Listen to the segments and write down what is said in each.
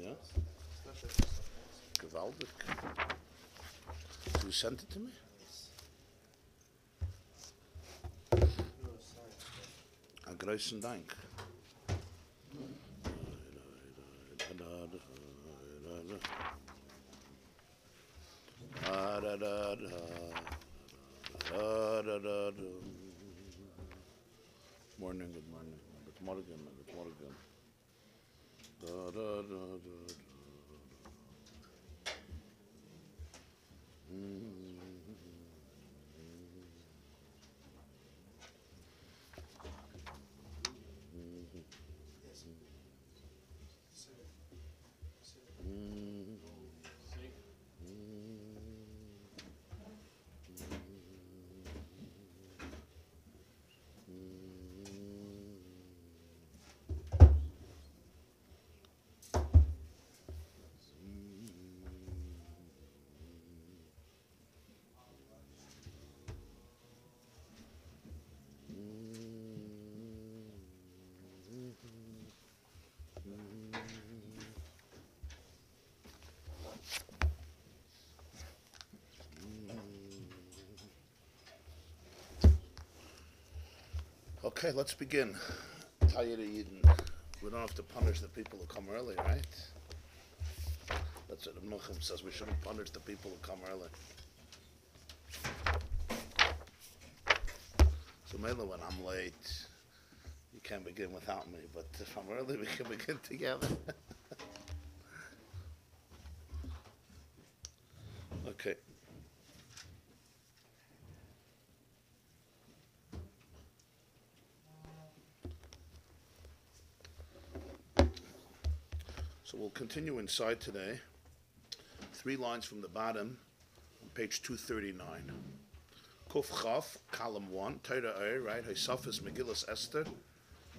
Ja? Gewaltig. You sent it to me? Een großen Dank. Morning, good morning. Good morning, good morning. Okay, let's begin. Tired of eating. We don't have to punish the people who come early, right? That's what the Mucham says. We shouldn't punish the people who come early. So mainly when I'm late, you can't begin without me. But if I'm early, we can begin together. Okay. So we'll continue inside today. 3 lines from the bottom, on page 239. Kuf Chaf, column 1, Torah Oir, right? Haisafis Megillas Esther.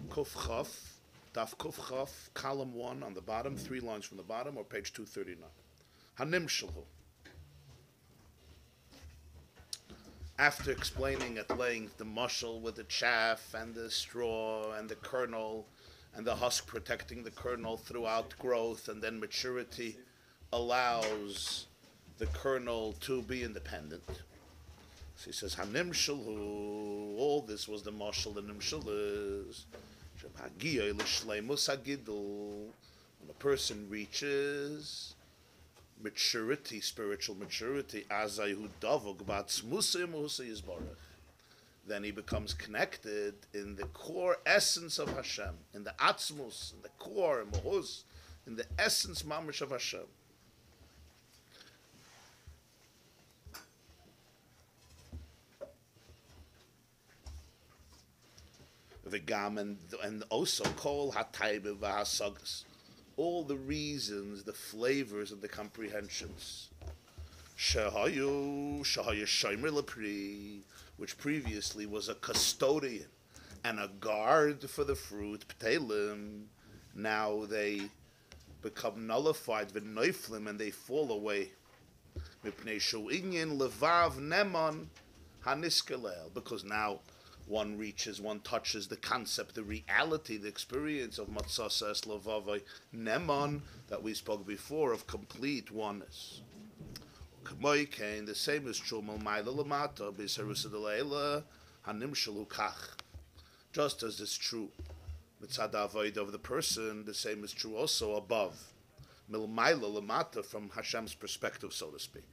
Kuf Chaf, Daf Kuf Chaf, column 1 on the bottom, 3 lines from the bottom, or page 239. Hanim Shalhu. After explaining at length the mushal with the chaff and the straw and the kernel, and the husk protecting the kernel throughout growth, and then maturity allows the kernel to be independent. So he says, Hanim Shalhu, all this was the mashal, the nimshal is, when a person reaches maturity, spiritual maturity, then he becomes connected in the core essence of Hashem, in the atzmus, in the core, in the essence mamash of Hashem. And also kol hataybe v'hasagas, all the reasons, the flavors, and the comprehensions. Shehayu shomer lepri, which previously was a custodian and a guard for the fruit, ptelim, now they become nullified, v'noiflim, and they fall away. Mipnei shu'inyin levav neman haniskelel, because now one touches the concept, the reality, the experience of matzasa es levavai neman, that we spoke before, of complete oneness. The same is true. Just as it's true mitzad avoid of the person, the same is true also above, from Hashem's perspective, so to speak.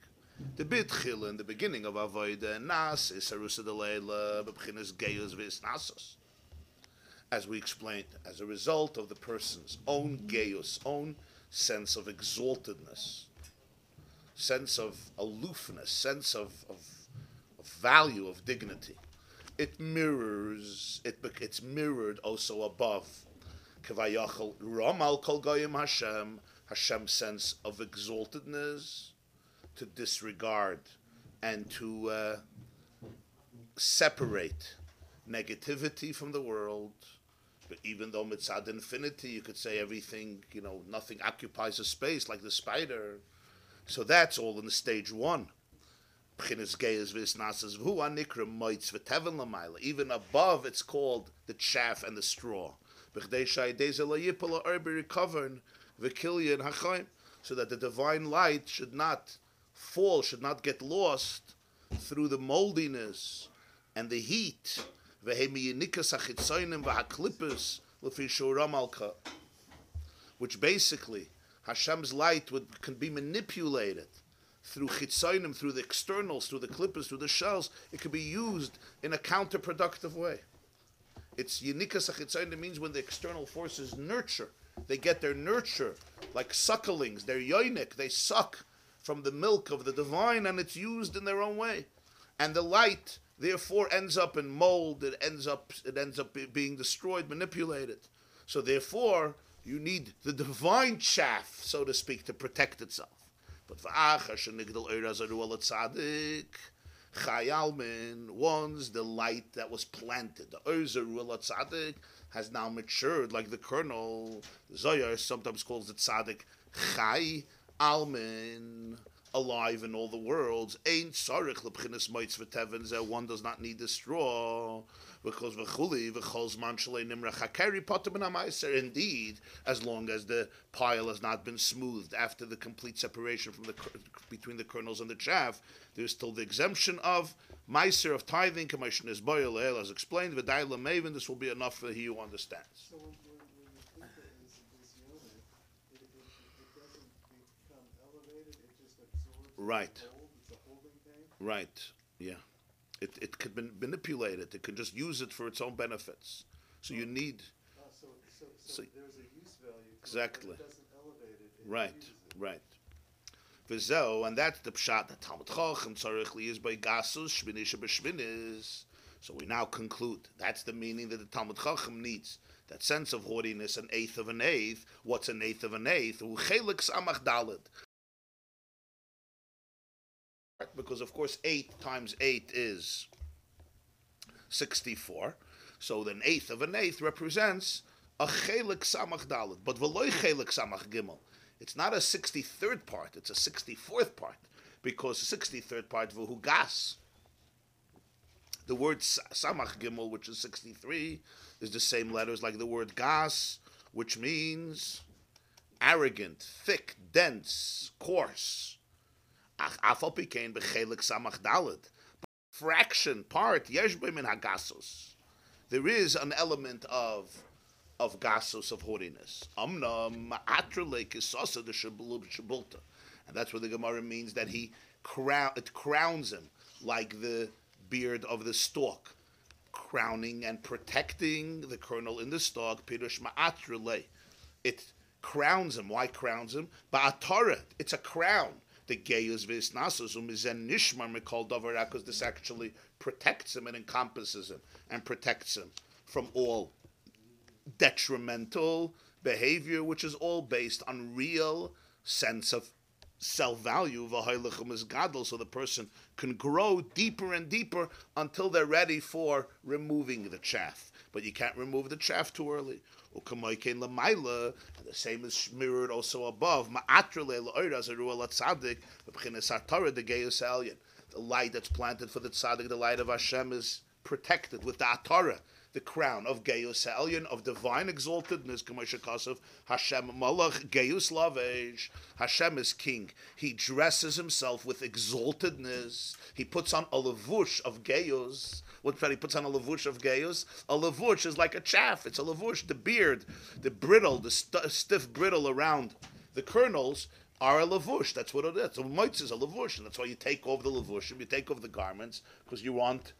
The bitchil in the beginning of avoid nas is as we explained, as a result of the person's own geus, own sense of exaltedness, sense of aloofness, sense of value, of dignity. It's mirrored also above. Kavayachal Ramal Kol Goyim Hashem, Hashem's sense of exaltedness, to disregard and to separate negativity from the world. But even though mitzad infinity, you could say everything, nothing occupies a space like the spider. So that's all in the stage 1. Even above, it's called the chaff and the straw. v'kilyan hachayim, so that the divine light should not fall, should not get lost through the moldiness and the heat, which basically Hashem's light can be manipulated through chitzonim, through the externals, through the clippers, through the shells. It can be used in a counterproductive way. It's yinikas achitzonim means when the external forces nurture. They get their nurture like sucklings. They're yoinik. They suck from the milk of the divine, and it's used in their own way. And the light, therefore, ends up in mold. It ends up being destroyed, manipulated. So therefore, you need the divine chaff, so to speak, to protect itself. But once the light that was planted, the Ozer Tzaddik, has now matured like the kernel. Zohar sometimes calls it Tzaddik Chai Almin, alive in all the worlds. Ein tzarich lebchinas moitz v'teven, one does not need the straw, because v'chuli v'chol zman shalei nimra chakeri potem ben ha'maiser. Indeed, as long as the pile has not been smoothed after the complete separation from between the kernels and the chaff, there's still the exemption of maiser, of tithing. Commission is boil as explained. V'dai lamevin. This will be enough for he who understands. So when you think that this unit, it doesn't become elevated, it just absorbs. Right. It's a holding tank. Right. Yeah. It could be manipulated. It can just use it for its own benefits. So you need. So there's a use value. Exactly. It doesn't elevate it. Right. Uses it. Right. V'zeo, and that's the pshat that Talmud Chacham tzarich liyis by gasus shminisha b'shminis. So we now conclude that's the meaning that the Talmud Chacham needs. That sense of haughtiness, an eighth of an eighth. What's an eighth of an eighth? Uchelik samach daled. Because of course 8 times 8 is 64. So an eighth of an eighth represents a chelik samach daled. But v'loy chelik samach gimel. It's not a 63rd part, it's a 64th part. Because the 63rd part, v'hu gas. The word samach gimel, which is 63, is the same letters like the word gas, which means arrogant, thick, dense, coarse. Fraction, part, yeshbim in hagasos. There is an element of gasos, of haughtiness. And that's what the Gemara means, that it crowns him like the beard of the stalk, crowning and protecting the kernel in the stalk. Pirush ma'atrele. It crowns him. Why crowns him? Ba'atara. It's a crown. The geyus v'isnasos umizen nishmar mikol davar, because this actually protects him and encompasses him and protects him from all detrimental behavior, which is all based on real sense of self-value. V'haylechem is gadol, so the person can grow deeper and deeper until they're ready for removing the chaff. But you can't remove the chaff too early. And the same is mirrored also above. The light that's planted for the tzaddik, the light of Hashem, is protected with the atara, the crown of Geus Elyon, of divine exaltedness. Hashem Malach Geus Lavesh. Hashem is king. He dresses himself with exaltedness. He puts on a lavush of Geus. What he puts on a lavush of Geus? A lavush is like a chaff. It's a lavush. The beard, the brittle, the stiff brittle around the kernels are a lavush. That's what it is. So moitz is a lavush, and that's why you take off the lavush and you take off the garments, because you want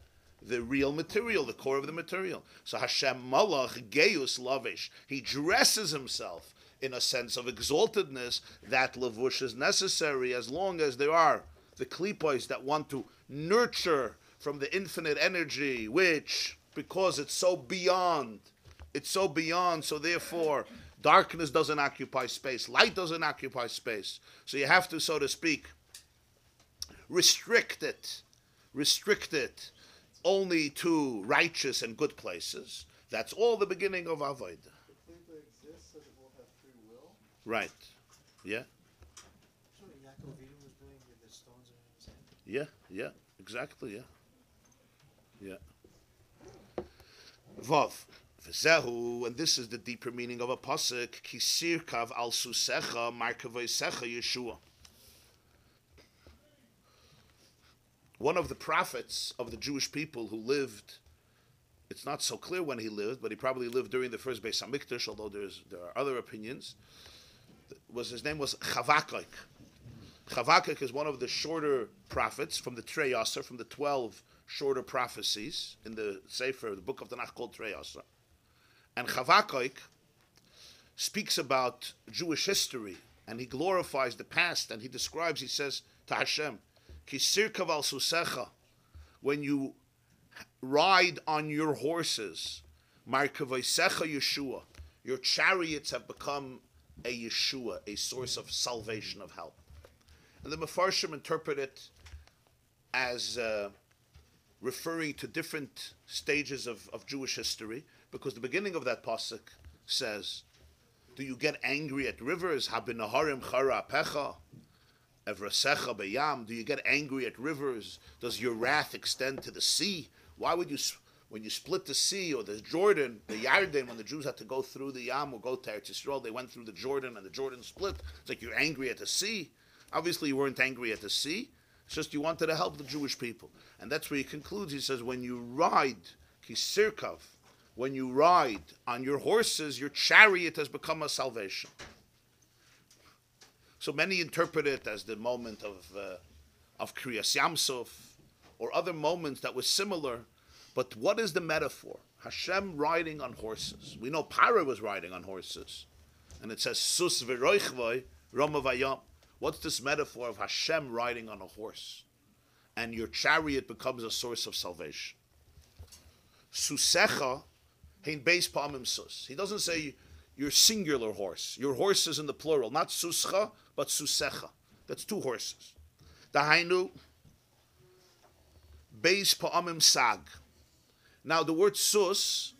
the real material, the core of the material. So Hashem Malach Geus Lavish. He dresses himself in a sense of exaltedness. That lavush is necessary as long as there are the klipos that want to nurture from the infinite energy, which, because it's so beyond, so therefore darkness doesn't occupy space, light doesn't occupy space. So you have to, so to speak, restrict it only to righteous and good places. That's all the beginning of Avodah. The klipa exists so that we'll have free will. Right. Yeah. So Yaakov was doing with the stones in his hand. Yeah. Exactly. Yeah. Vav. V'zehu, and this is the deeper meaning of a pasuk, ki sirkav al susecha markaveisecha Yeshua. One of the prophets of the Jewish people who lived, it's not so clear when he lived, but he probably lived during the first Beis Hamikdash, although there are other opinions. His name was Chavakuk. Chavakuk is one of the shorter prophets from the Trei Yasser, from the 12 shorter prophecies in the Sefer, the book of Tanakh called Trei Yasser. And Chavakuk speaks about Jewish history, and he glorifies the past, and he describes, he says to Hashem, Ki sirkav al susecha, when you ride on your horses, markaveisecha Yeshua, your chariots have become a Yeshua, a source of salvation, of help. And the Mefarshim interpret it as referring to different stages of Jewish history, because the beginning of that pasuk says, do you get angry at rivers? Habinaharim chara pecha, evrasecha beyam. Do you get angry at rivers? Does your wrath extend to the sea? Why would you, when you split the sea, or the Jordan, the Yarden, when the Jews had to go through the Yam or go to Eretz Yisrael, they went through the Jordan and the Jordan split. It's like you're angry at the sea. Obviously you weren't angry at the sea. It's just you wanted to help the Jewish people. And that's where he concludes. He says, when you ride, kisirkav, when you ride on your horses, your chariot has become a salvation. So many interpret it as the moment of Kriyas Yamsuf, or other moments that were similar. But what is the metaphor? Hashem riding on horses. We know Parah was riding on horses. And it says, Sus v'roichvoi romavayam. What's this metaphor of Hashem riding on a horse? And your chariot becomes a source of salvation. Susecha, hein beis pa'amim sus. He doesn't say your singular horse. Your horse is in the plural. Not suscha, but susecha. That's two horses. Dahainu, beis pa'amim sag. Now the word sus,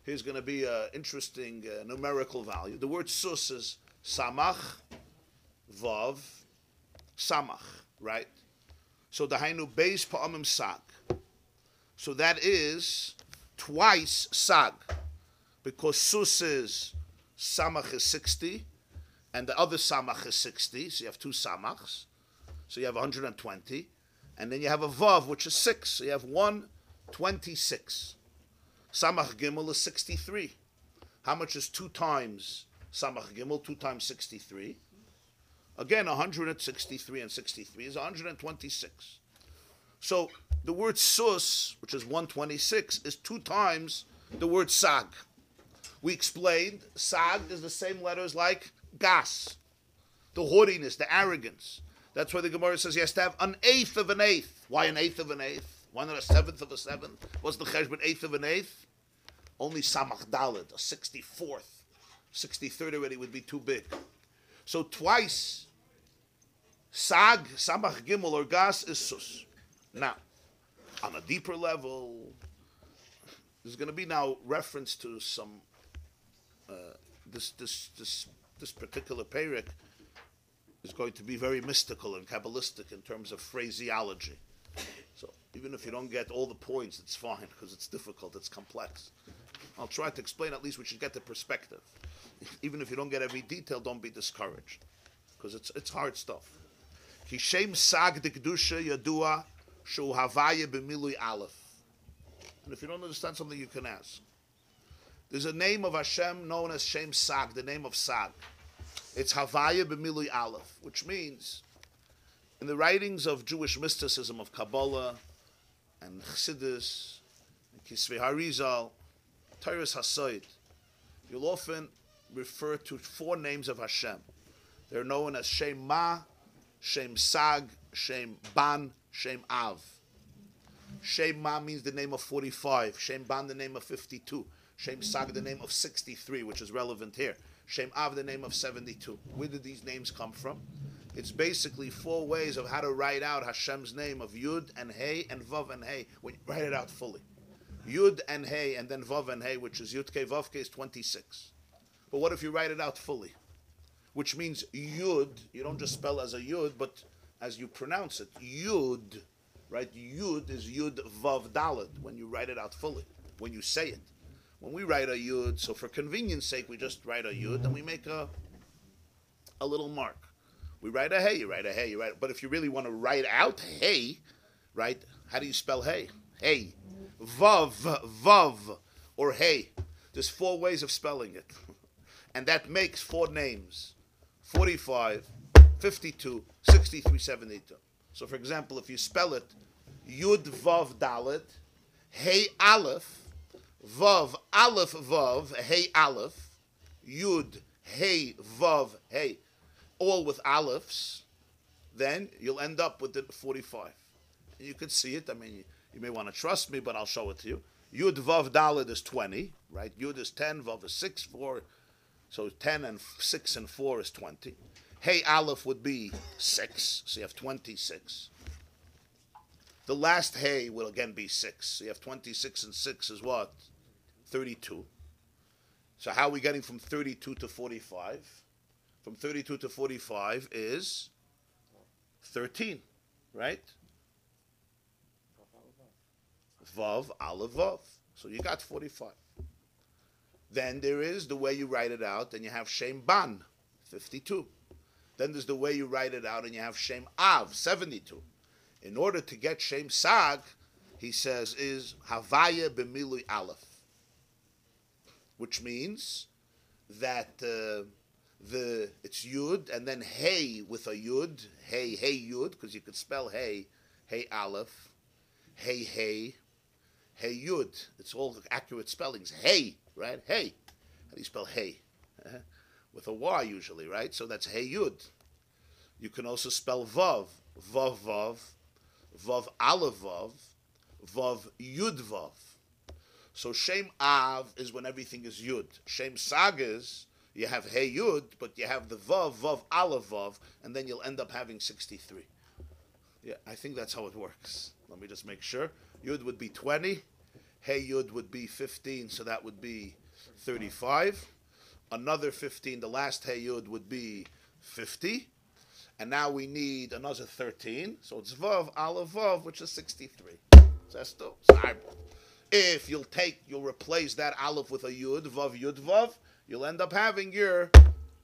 here's going to be an interesting numerical value. The word sus is samach, vav, samach, right? So dahainu beis pa'amim sag. So that is twice sag, because sus is samach is 60, and the other samach is 60. So you have two samachs. So you have 120, and then you have a vav, which is 6. So you have 126. Samach gimel is 63. How much is 2 times samach gimel? 2 times 63. Again, 163 and 63 is 126. So the word sus, which is 126, is 2 times the word sag. We explained sag is the same letters like gas, the haughtiness, the arrogance. That's why the Gemara says he has to have an eighth of an eighth. Why an eighth of an eighth? Why not a seventh of a seventh? What's the cheshbon eighth of an eighth? Only samach daled, a 64th. 63rd already would be too big. So twice sag, samach gimel, or gas is sus. Now, on a deeper level, there's going to be now reference to some this particular perek is going to be very mystical and Kabbalistic in terms of phraseology. So even if you don't get all the points, it's fine, because it's difficult, it's complex. I'll try to explain, at least we should get the perspective. Even if you don't get every detail, don't be discouraged, because it's hard stuff. Kishem sag de kedusha yadua shu havaya b'milui aleph. And if you don't understand something, you can ask. There's a name of Hashem known as Shem Sag, the name of Sag. It's Havaya b'milui aleph, which means, in the writings of Jewish mysticism, of Kabbalah, and Chassidus, and Kisvei Harizal, Tyrus Hasoid, you'll often refer to 4 names of Hashem. They're known as Shem Ma, Shem Sag, Shem Ban, Shem Av. Shem Ma means the name of 45. Shem Ban, the name of 52. Shem Sag, the name of 63, which is relevant here. Shem Av, the name of 72. Where did these names come from? It's basically 4 ways of how to write out Hashem's name of Yud and Hey and Vav and Hey when you write it out fully. Yud and Hey and then Vav and Hey, which is Yud Ke Vav Ke, is 26. But what if you write it out fully? Which means Yud, you don't just spell as a Yud, but as you pronounce it. Yud, right? Yud is Yud Vav Daled when you write it out fully, when you say it. When we write a yud, so for convenience sake, we just write a yud and we make a little mark. We write a hey, you write a hey, you write. But if you really want to write out hey, right? How do you spell hey? Hey, vav, vav, or hey. There's 4 ways of spelling it, and that makes 4 names: 45, 52, 63, 72. So, for example, if you spell it yud vav dalet, hey aleph, vav aleph vav, hey aleph, yud hey vav hey, all with alephs, then you'll end up with the 45. And you could see it. I mean, you may want to trust me, but I'll show it to you. Yud vav dalet is 20, right? Yud is 10, vav is 6, 4. So 10 and 6 and 4 is 20. Hey aleph would be 6, so you have 26. The last hey will again be 6. So you have 26 and 6 is what? 32. So how are we getting from 32 to 45? From 32 to 45 is 13, right? Vav, aleph, vav. So you got 45. Then there is the way you write it out, and you have Shem Ban, 52. Then there's the way you write it out, and you have Shem Av, 72. In order to get Shem Sag, he says, is Havaya b'milui aleph, which means that it's Yud, and then Hey with a Yud, Hey Yud, because you could spell Hey aleph, Hey, Hey Yud. It's all accurate spellings. Hey, right? Hey. How do you spell Hey? With a Y usually, right? So that's Hey Yud. You can also spell Vav. Vav Vav. Vav Aleph Vav. Vav Yud Vav. So Shem Av is when everything is Yud. Shem Sag is you have Hey Yud, but you have the Vav, Vav Aleph Vav, and then you'll end up having 63. Yeah, I think that's how it works. Let me just make sure. Yud would be 20. Hey Yud would be 15, so that would be 35. Another 15, the last Hey Yud would be 50. And now we need another 13. So it's Vav, Aleph, Vav, which is 63. So that's still, if you'll replace that Aleph with a Yud, Vav, you'll end up having your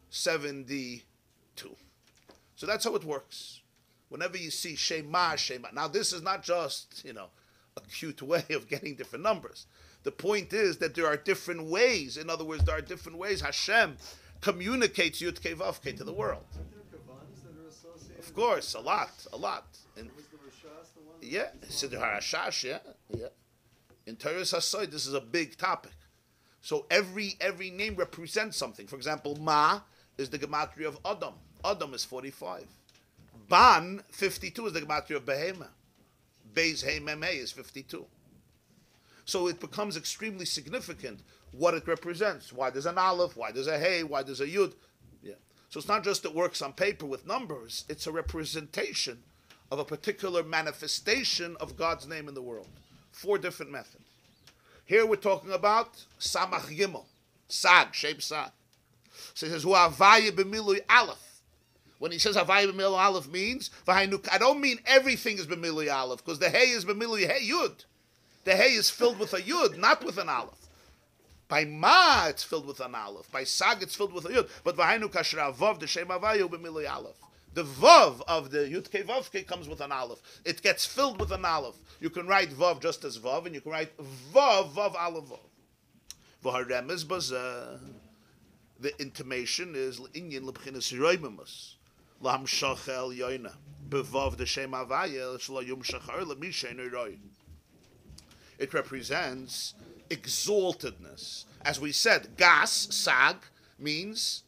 72. So that's how it works. Whenever you see Shema. Now this is not just, a cute way of getting different numbers. The point is that there are different ways. In other words, there are different ways Hashem communicates Yud Kei Vav Kei to the world. Aren't there Kavanas that are associated? Of course, a lot. And Was the Rashas the one? yeah, Siddur HaRashash, yeah. In Torah's Hasoid, this is a big topic. So every name represents something. For example, Ma is the gematria of Adam. Adam is 45. Ban, 52, is the gematria of Behema. Beis Hey Mem Hey is 52. So it becomes extremely significant what it represents. Why there's an Aleph, why there's a Hey, why there's a Yud. Yeah. So it's not just it works on paper with numbers, it's a representation of a particular manifestation of God's name in the world. 4 different methods. Here we're talking about Samach Gimel, Sag, Shem Sag. So he says, Hu Havaya b'milui Aleph. When he says Havaya b'milui Aleph means, I don't mean everything is b'milui Aleph, because the Hey is b'milui Hey Yud. The Hey is filled with a Yud, not with an Aleph. By Ma, it's filled with an Aleph. By Sag, it's filled with a Yud. But V'hainu kasher Vav, the Shem Havaya b'milui Aleph. The Vav of the Yud Kei Vav Kei comes with an Aleph. It gets filled with an Aleph. You can write Vav just as Vav, and you can write Vav, Aleph, Vav. V'haremez bazeh. The intimation is Inyan l'bchinas roimimus. Lam shachel yoina. Bevav the Shem Havaya shlo yom shachar l'mishen roi. It represents exaltedness. As we said, gas, sag, means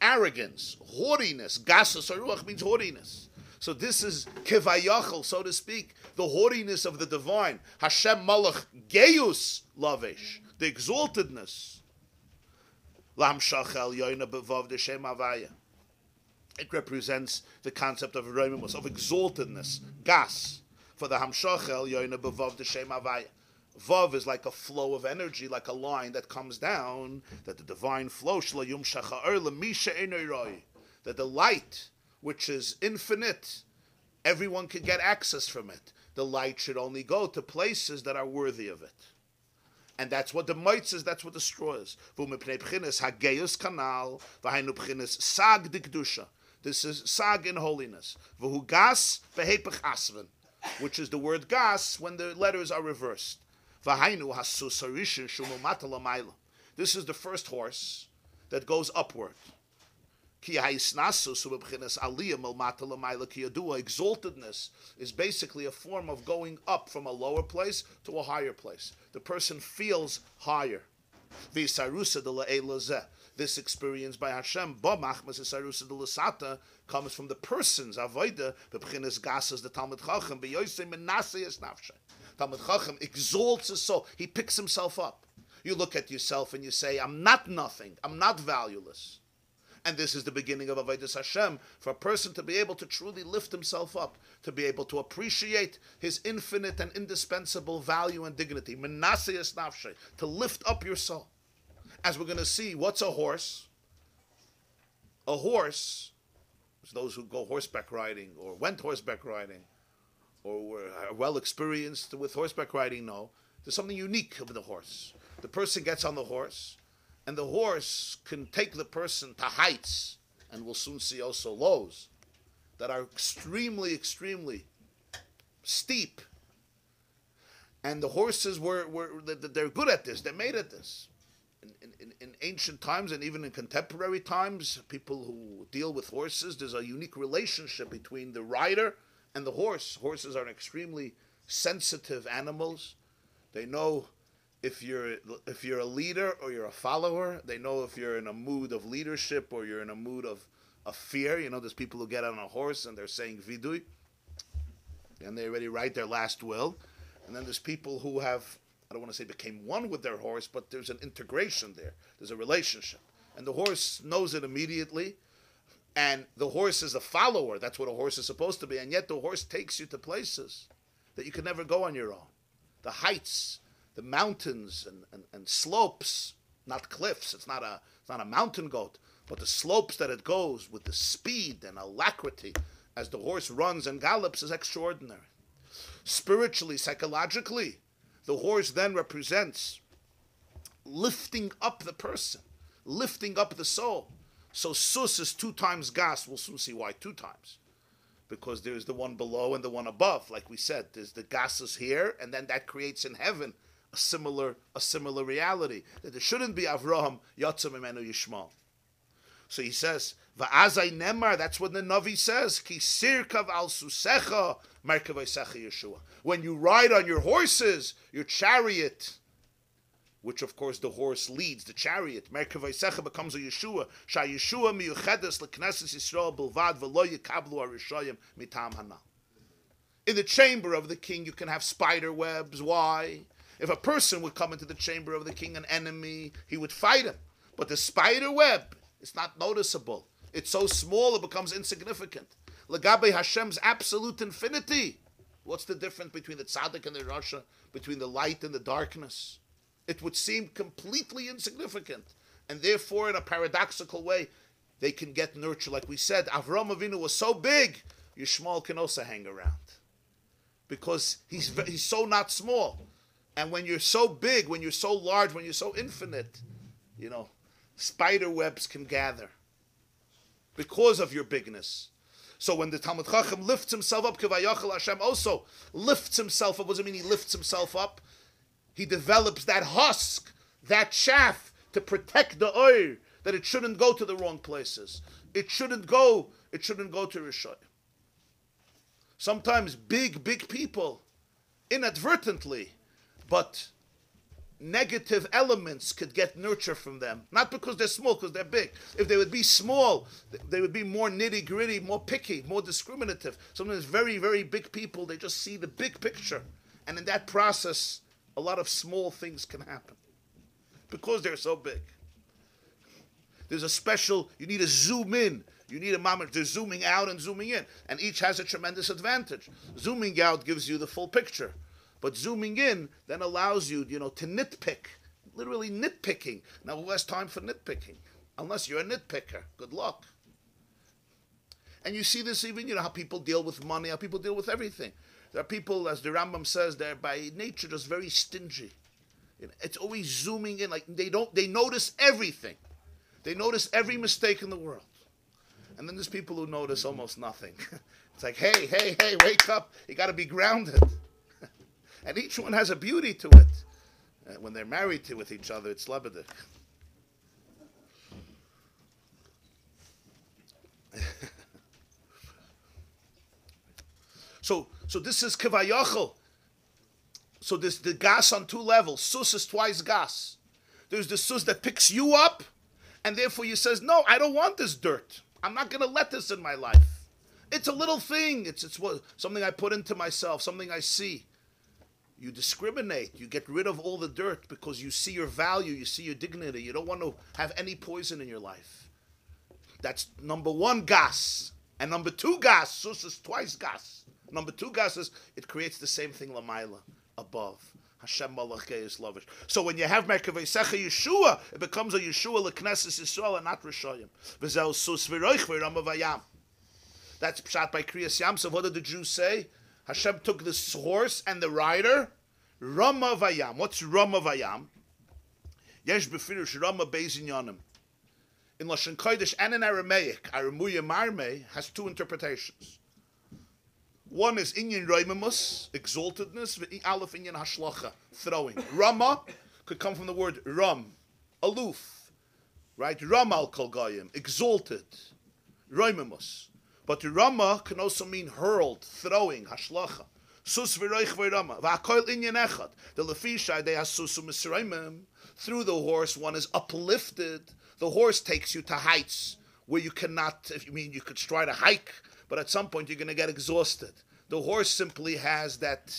arrogance, haughtiness. Gas saruach means haughtiness. So this is kivayachal, so to speak, the haughtiness of the divine. Hashem malach geus lavish, the exaltedness. Lam shachel yoina bevav the Shem Havaya. It represents the concept of roimimus, of exaltedness, gas. For the hamshachel yoina bevav the Shem Havaya. Vav is like a flow of energy, like a line that comes down, that the divine flow, that the light, which is infinite, everyone can get access from it. The light should only go to places that are worthy of it. And that's what the mites is, that's what the straw is. Kanal, sag dikdusha. This is sag in holiness. Gas, which is the word gas when the letters are reversed. This is the first horse that goes upward. Exaltedness is basically a form of going up from a lower place to a higher place. The person feels higher. This experience by Hashem, comes from the person's avodah. The Talmud Chacham exalts his soul. He picks himself up. You look at yourself and you say, I'm not nothing. I'm not valueless. And this is the beginning of Avodas Hashem, for a person to be able to truly lift himself up, to be able to appreciate his infinite and indispensable value and dignity. Menasiyas nafshe, to lift up your soul. As we're going to see, what's a horse? A horse, those who go horseback riding or went horseback riding or were well experienced with horseback riding know, there's something unique about the horse. The person gets on the horse, and the horse can take the person to heights, and we'll soon see also lows, that are extremely, extremely steep. And the horses they're good at this, they're made at this. In ancient times and even in contemporary times, people who deal with horses, there's a unique relationship between the rider and the horse. Horses are extremely sensitive animals. They know if you're a leader or you're a follower. They know if you're in a mood of leadership or you're in a mood of fear. You know, there's people who get on a horse and they're saying vidui, and they already write their last will. And then there's people who have, I don't want to say became one with their horse, but there's an integration there. There's a relationship. And the horse knows it immediately. And the horse is a follower. That's what a horse is supposed to be. And yet the horse takes you to places that you could never go on your own. The heights, the mountains and slopes, not cliffs. It's not a mountain goat, but the slopes that it goes with the speed and alacrity as the horse runs and gallops is extraordinary. Spiritually, psychologically, the horse then represents lifting up the person, lifting up the soul. So sus is 2 times gas. We'll soon see why 2 times. Because there's the one below and the one above. Like we said, there's the gases here, and then that creates in heaven a similar reality. That there shouldn't be Avraham, Yatza Mimenu Yishmael. So he says, Va'azai Nemar, that's what the Navi says, Ki sirkav al susecha, merkavaisecha Yeshua. When you ride on your horses, your chariot, which of course the horse leads, the chariot, merkavaisecha becomes a Yeshua. Sha Yeshua miyuchedes leknesses Yisrael bilvad v'lo yikablu arishayim mitam hanal. In the chamber of the king, you can have spider webs. Why? If a person would come into the chamber of the king, an enemy, he would fight him. But the spider web, it's not noticeable. It's so small it becomes insignificant. Lagabe Hashem's absolute infinity. What's the difference between the tzaddik and the rasha, between the light and the darkness? It would seem completely insignificant. And therefore, in a paradoxical way, they can get nurtured. Like we said, Avram Avinu was so big, Yishmael can also hang around. Because he's so not small. And when you're so big, when you're so large, when you're so infinite, you know, spider webs can gather because of your bigness. So when the Talmud Chacham lifts himself up, Kivayachal Hashem also lifts himself up. What does it mean he lifts himself up? He develops that husk, that chaff, to protect the oil, that it shouldn't go to the wrong places. It shouldn't go to Rishayim. Sometimes big people, inadvertently, but negative elements could get nurture from them. Not because they're small, because they're big. If they would be small, they would be more nitty-gritty, more picky, more discriminative. Sometimes very, very big people, they just see the big picture. And in that process, a lot of small things can happen. Because they're so big. There's a special, you need to zoom in. You need a moment. There's zooming out and zooming in. And each has a tremendous advantage. Zooming out gives you the full picture. But zooming in then allows you, to nitpick. Literally nitpicking. Now, who has time for nitpicking? Unless you're a nitpicker. Good luck. And you see this even, how people deal with money, how people deal with everything. There are people, as the Rambam says, they're by nature just very stingy. It's always zooming in. Like they notice everything. They notice every mistake in the world. And then there's people who notice almost nothing. It's like, hey, wake up. You got to be grounded. And each one has a beauty to it. When they're married with each other, it's lebedik. So this is kivayachol. So there's the gas on two levels. Sus is twice gas. There's the sus that picks you up, and therefore you says, no, I don't want this dirt. I'm not going to let this in my life. It's a little thing. It's something I put into myself, something I see. You discriminate. You get rid of all the dirt because you see your value, you see your dignity. You don't want to have any poison in your life. That's number one gas. And number two gas, sus is twice gas. Number two gas is, it creates the same thing lamaila, above. Hashem Malach is lavish. So when you have Merkavei Secha Yeshua, it becomes a Yeshua l'Knesses Yisrael and not Rishayim. V'zeu sus v'roich v'rama v'yam. That's pshat by Kriyas Yamsov. What did the Jews say? Hashem took the horse and the rider. Rama v'yam. What's Rama v'yam? Yesh b'firush Rama beis inyanim. In Lashon Kodesh and in Aramaic, Aramuya Marme has two interpretations. One is inyan roimamus, exaltedness, aleph inyan hashlacha, throwing. Rama could come from the word ram, aloof, right? Ramal kol goyim, exalted, roimamus. But Rama can also mean hurled, throwing, hashlacha. Sus v'roich v'rama, v'akoil inyan echad. The lefisha they has susu misraimim. Through the horse, one is uplifted. The horse takes you to heights where you cannot. You could try to hike. But at some point you're going to get exhausted. The horse simply has that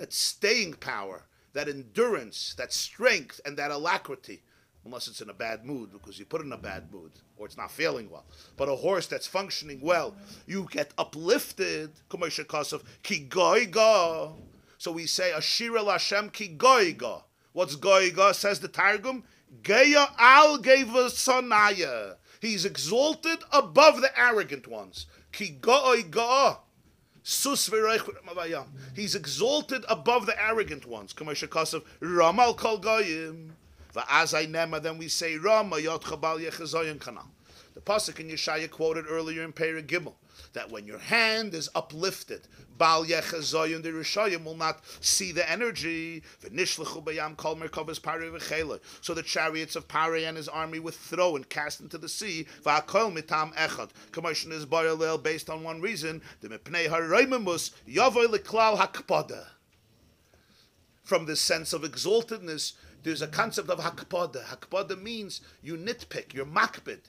staying power, that endurance, that strength, and that alacrity. Unless it's in a bad mood, because you put it in a bad mood, or it's not feeling well. But a horse that's functioning well, you get uplifted. Ki goiga. So we say, Ashira Lashem ki goiga. What's goiga? Says the Targum. Geya al geva sanaya. He's exalted above the arrogant ones. Ki goiga. Sus v'reich. He's exalted above the arrogant ones. Ramal kol goyim. V'azai nema. Then we say Rama yot chabal yechazoyin kanal. The pasuk in Yeshaya quoted earlier in Perek Gimel that when your hand is uplifted, Bal Yechazoyin, the Rishayim will not see the energy. V'nishlechu bayam kol merkavas Parei v'chela. So the chariots of Parei and his army were thrown and cast into the sea. V'akol mitam echad. Commotion is boilel based on one reason. The mipnei hareimamus yavoy leklal hakpada. From this sense of exaltedness, there's a concept of hakpada. Hakpada means you nitpick, you're makbid.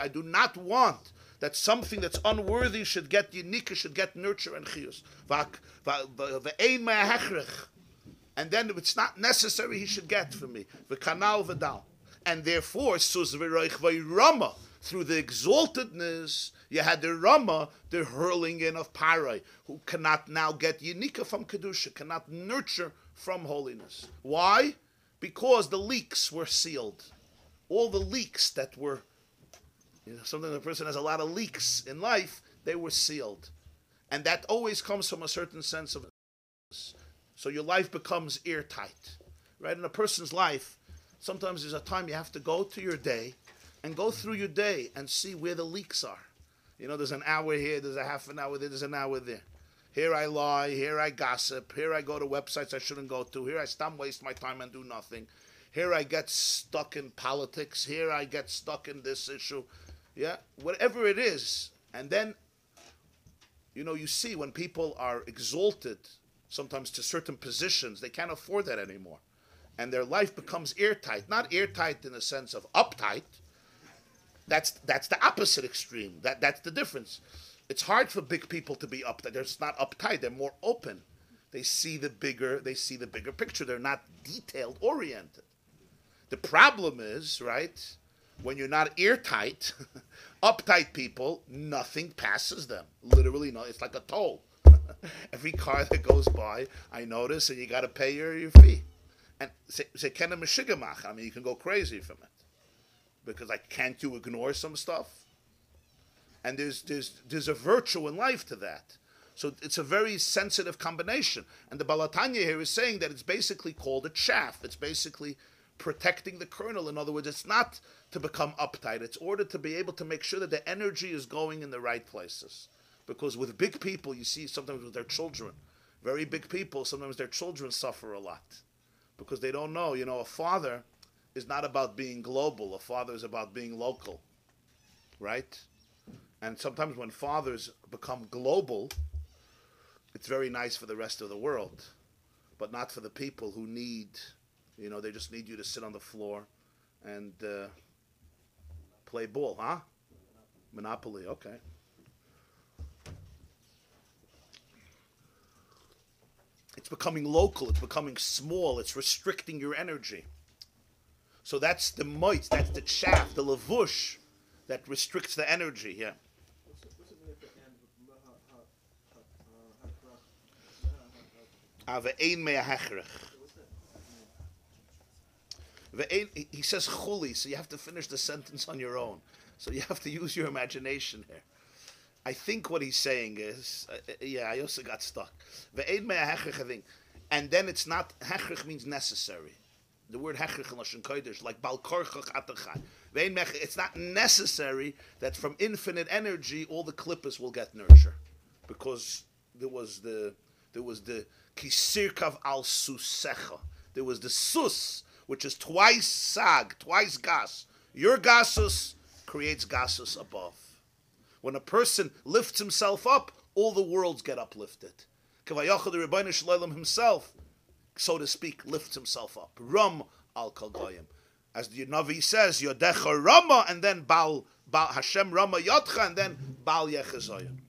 I do not want that something that's unworthy should get yinika, should get nurture and chiyus. And then if it's not necessary, he should get from me. V'kanal v'dal. And therefore, sus v'roich v'rama, through the exaltedness, you had the Rama, the hurling in of Parai, who cannot now get Yinika from Kedusha, cannot nurture from holiness. Why? Because the leaks were sealed. All the leaks that were, sometimes a person has a lot of leaks in life, they were sealed. And that always comes from a certain sense of, so your life becomes airtight. Right? In a person's life, sometimes there's a time you have to go to your day and go through your day and see where the leaks are. There's an hour here, there's a half an hour there, there's an hour there. Here I lie, here I gossip, here I go to websites I shouldn't go to, here I stop waste my time and do nothing. Here I get stuck in politics, here I get stuck in this issue. Yeah, whatever it is. And then, you see when people are exalted, sometimes to certain positions, they can't afford that anymore. And their life becomes airtight. Not airtight in the sense of uptight. That's the opposite extreme. That's the difference. It's hard for big people to be uptight. They're not uptight. They're more open. They see the bigger picture. They're not detailed oriented. The problem is, right, when you're not airtight, uptight people, nothing passes them. Literally, no. It's like a toll. Every car that goes by, I notice, and you got to pay your fee. And say kena meshigamach. I mean, you can go crazy from it. Because can't you ignore some stuff? And there's a virtue in life to that. So it's a very sensitive combination. And the Balatanya here is saying that it's basically called a chaff. It's basically protecting the kernel. In other words, it's not to become uptight. It's order to be able to make sure that the energy is going in the right places. Because with big people, you see sometimes with their children, very big people, sometimes their children suffer a lot. Because they don't know. You know, a father is not about being global. A father is about being local. Right? And sometimes when fathers become global, it's very nice for the rest of the world, but not for the people who need, you know, they just need you to sit on the floor and play ball, huh? Monopoly, okay. It's becoming local, it's becoming small, it's restricting your energy. So that's the moit, that's the chaff, the lavush that restricts the energy, yeah. What's it mean at the end with Ave'ein me'ahechrech. He says chuli, so you have to finish the sentence on your own. So you have to use your imagination here. I think what he's saying is, I also got stuck. Ve'ein me'ahechrech, I think. And then it's not, hechrech means necessary. The word hechrech in Lashon Kodesh, like bal korchach atachai. It's not necessary that from infinite energy all the klippas will get nurture, because there was the kisirkav al susecha. There was the sus, which is twice sag, twice gas. Your gasus creates gasus above. When a person lifts himself up, all the worlds get uplifted. Kavayachad the Rebbeinu Shalom himself, so to speak, lifts himself up. Ram al kol goyim. As the Navi says, Yodecha Rama, and then Baal Hashem Rama Yotcha, and then Baal Yechazoyim.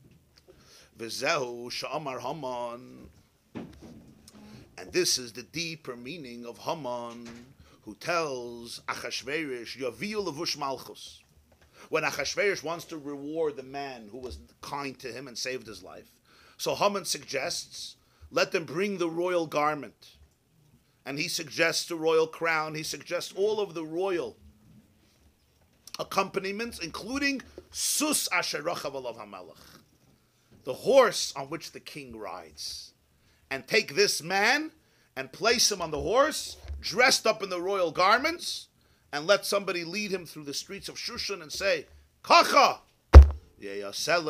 V'zehu sha'amar Haman. And this is the deeper meaning of Haman, who tells Achashverosh, Yaviu levush malchus. When Achashverosh wants to reward the man who was kind to him and saved his life, so Haman suggests, let them bring the royal garment. And he suggests the royal crown. He suggests all of the royal accompaniments, including sus asher rachav alav hamelech, the horse on which the king rides. And take this man and place him on the horse, dressed up in the royal garments, and let somebody lead him through the streets of Shushan and say, Kacha, yeyasel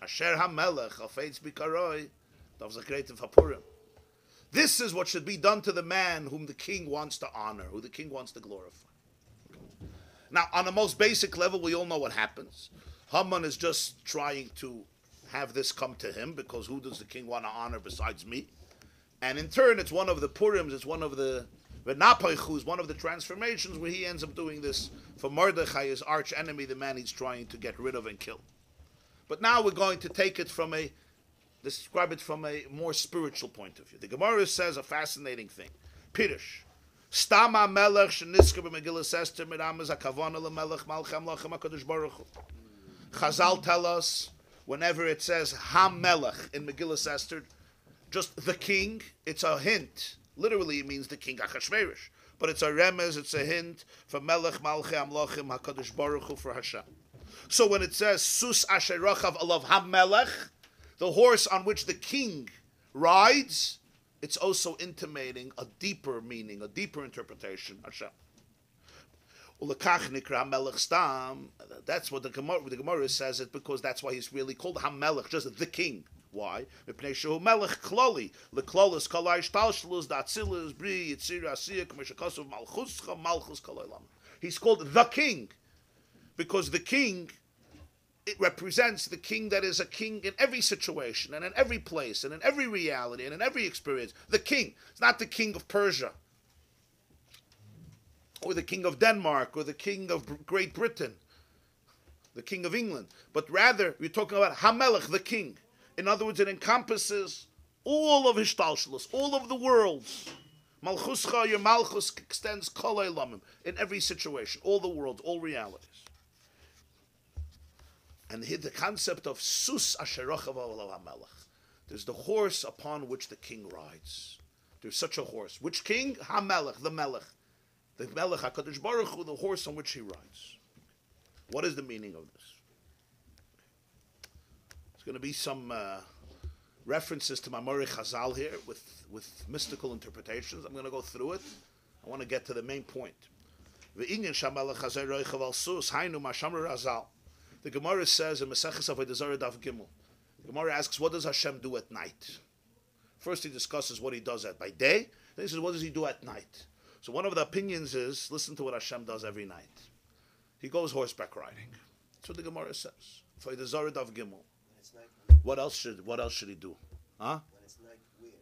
asher hamelech afetz bikaroi. That was a great Hapurim. This is what should be done to the man whom the king wants to honor, who the king wants to glorify. Now, on the most basic level, we all know what happens. Haman is just trying to have this come to him, because who does the king want to honor besides me? And in turn, it's one of the Purims, it's one of the Napaychu, is one of the transformations where he ends up doing this for Mordechai, his arch enemy, the man he's trying to get rid of and kill. But now we're going to take it from describe it from a more spiritual point of view. The Gemara says a fascinating thing. Pirush. Stama melech sheniska b'Megillas Esther miramaz hakavana lemelech malchem lachem HaKadosh Baruch Hu. Chazal tell us, whenever it says ha-melech in Megillas Esther, just the king, it's a hint. Literally it means the king Achashverosh. But it's a remez, it's a hint for melech malchem amlochim HaKadosh Baruch Hu, for Hashem. So when it says sus asher rachav alav ha-melech, the horse on which the king rides, it's also intimating a deeper meaning, a deeper interpretation. Hashem. That's what the Gemara says it, because that's why he's really called HaMelech, just the king. Why? He's called the king, because the king, it represents the king that is a king in every situation and in every place and in every reality and in every experience. The king. It's not the king of Persia or the king of Denmark or the king of Great Britain, the king of England. But rather, we're talking about HaMelech, the king. In other words, it encompasses all of Hishtalshalos, all of the worlds. Malchuscha, your Malchus extends Kol Eilamim, in every situation, all the worlds, all realities. And here the concept of sus asherochav alav hamelech. There's the horse upon which the king rides. There's such a horse. Which king? HaMelech, the Melech. The Melech HaKadosh Baruch Hu, the horse on which he rides. What is the meaning of this? It's going to be some references to Mamori Chazal here with mystical interpretations. I'm going to go through it. I want to get to the main point. The Gemara says in Maseches Avodah Zarah Daf Gimel, the Gemara asks, what does Hashem do at night? First he discusses what he does by day, then he says, what does he do at night? So one of the opinions is, listen to what Hashem does every night. He goes horseback riding. That's what the Gemara says. Avodah Zarah Daf Gimel. What else should he do? Huh?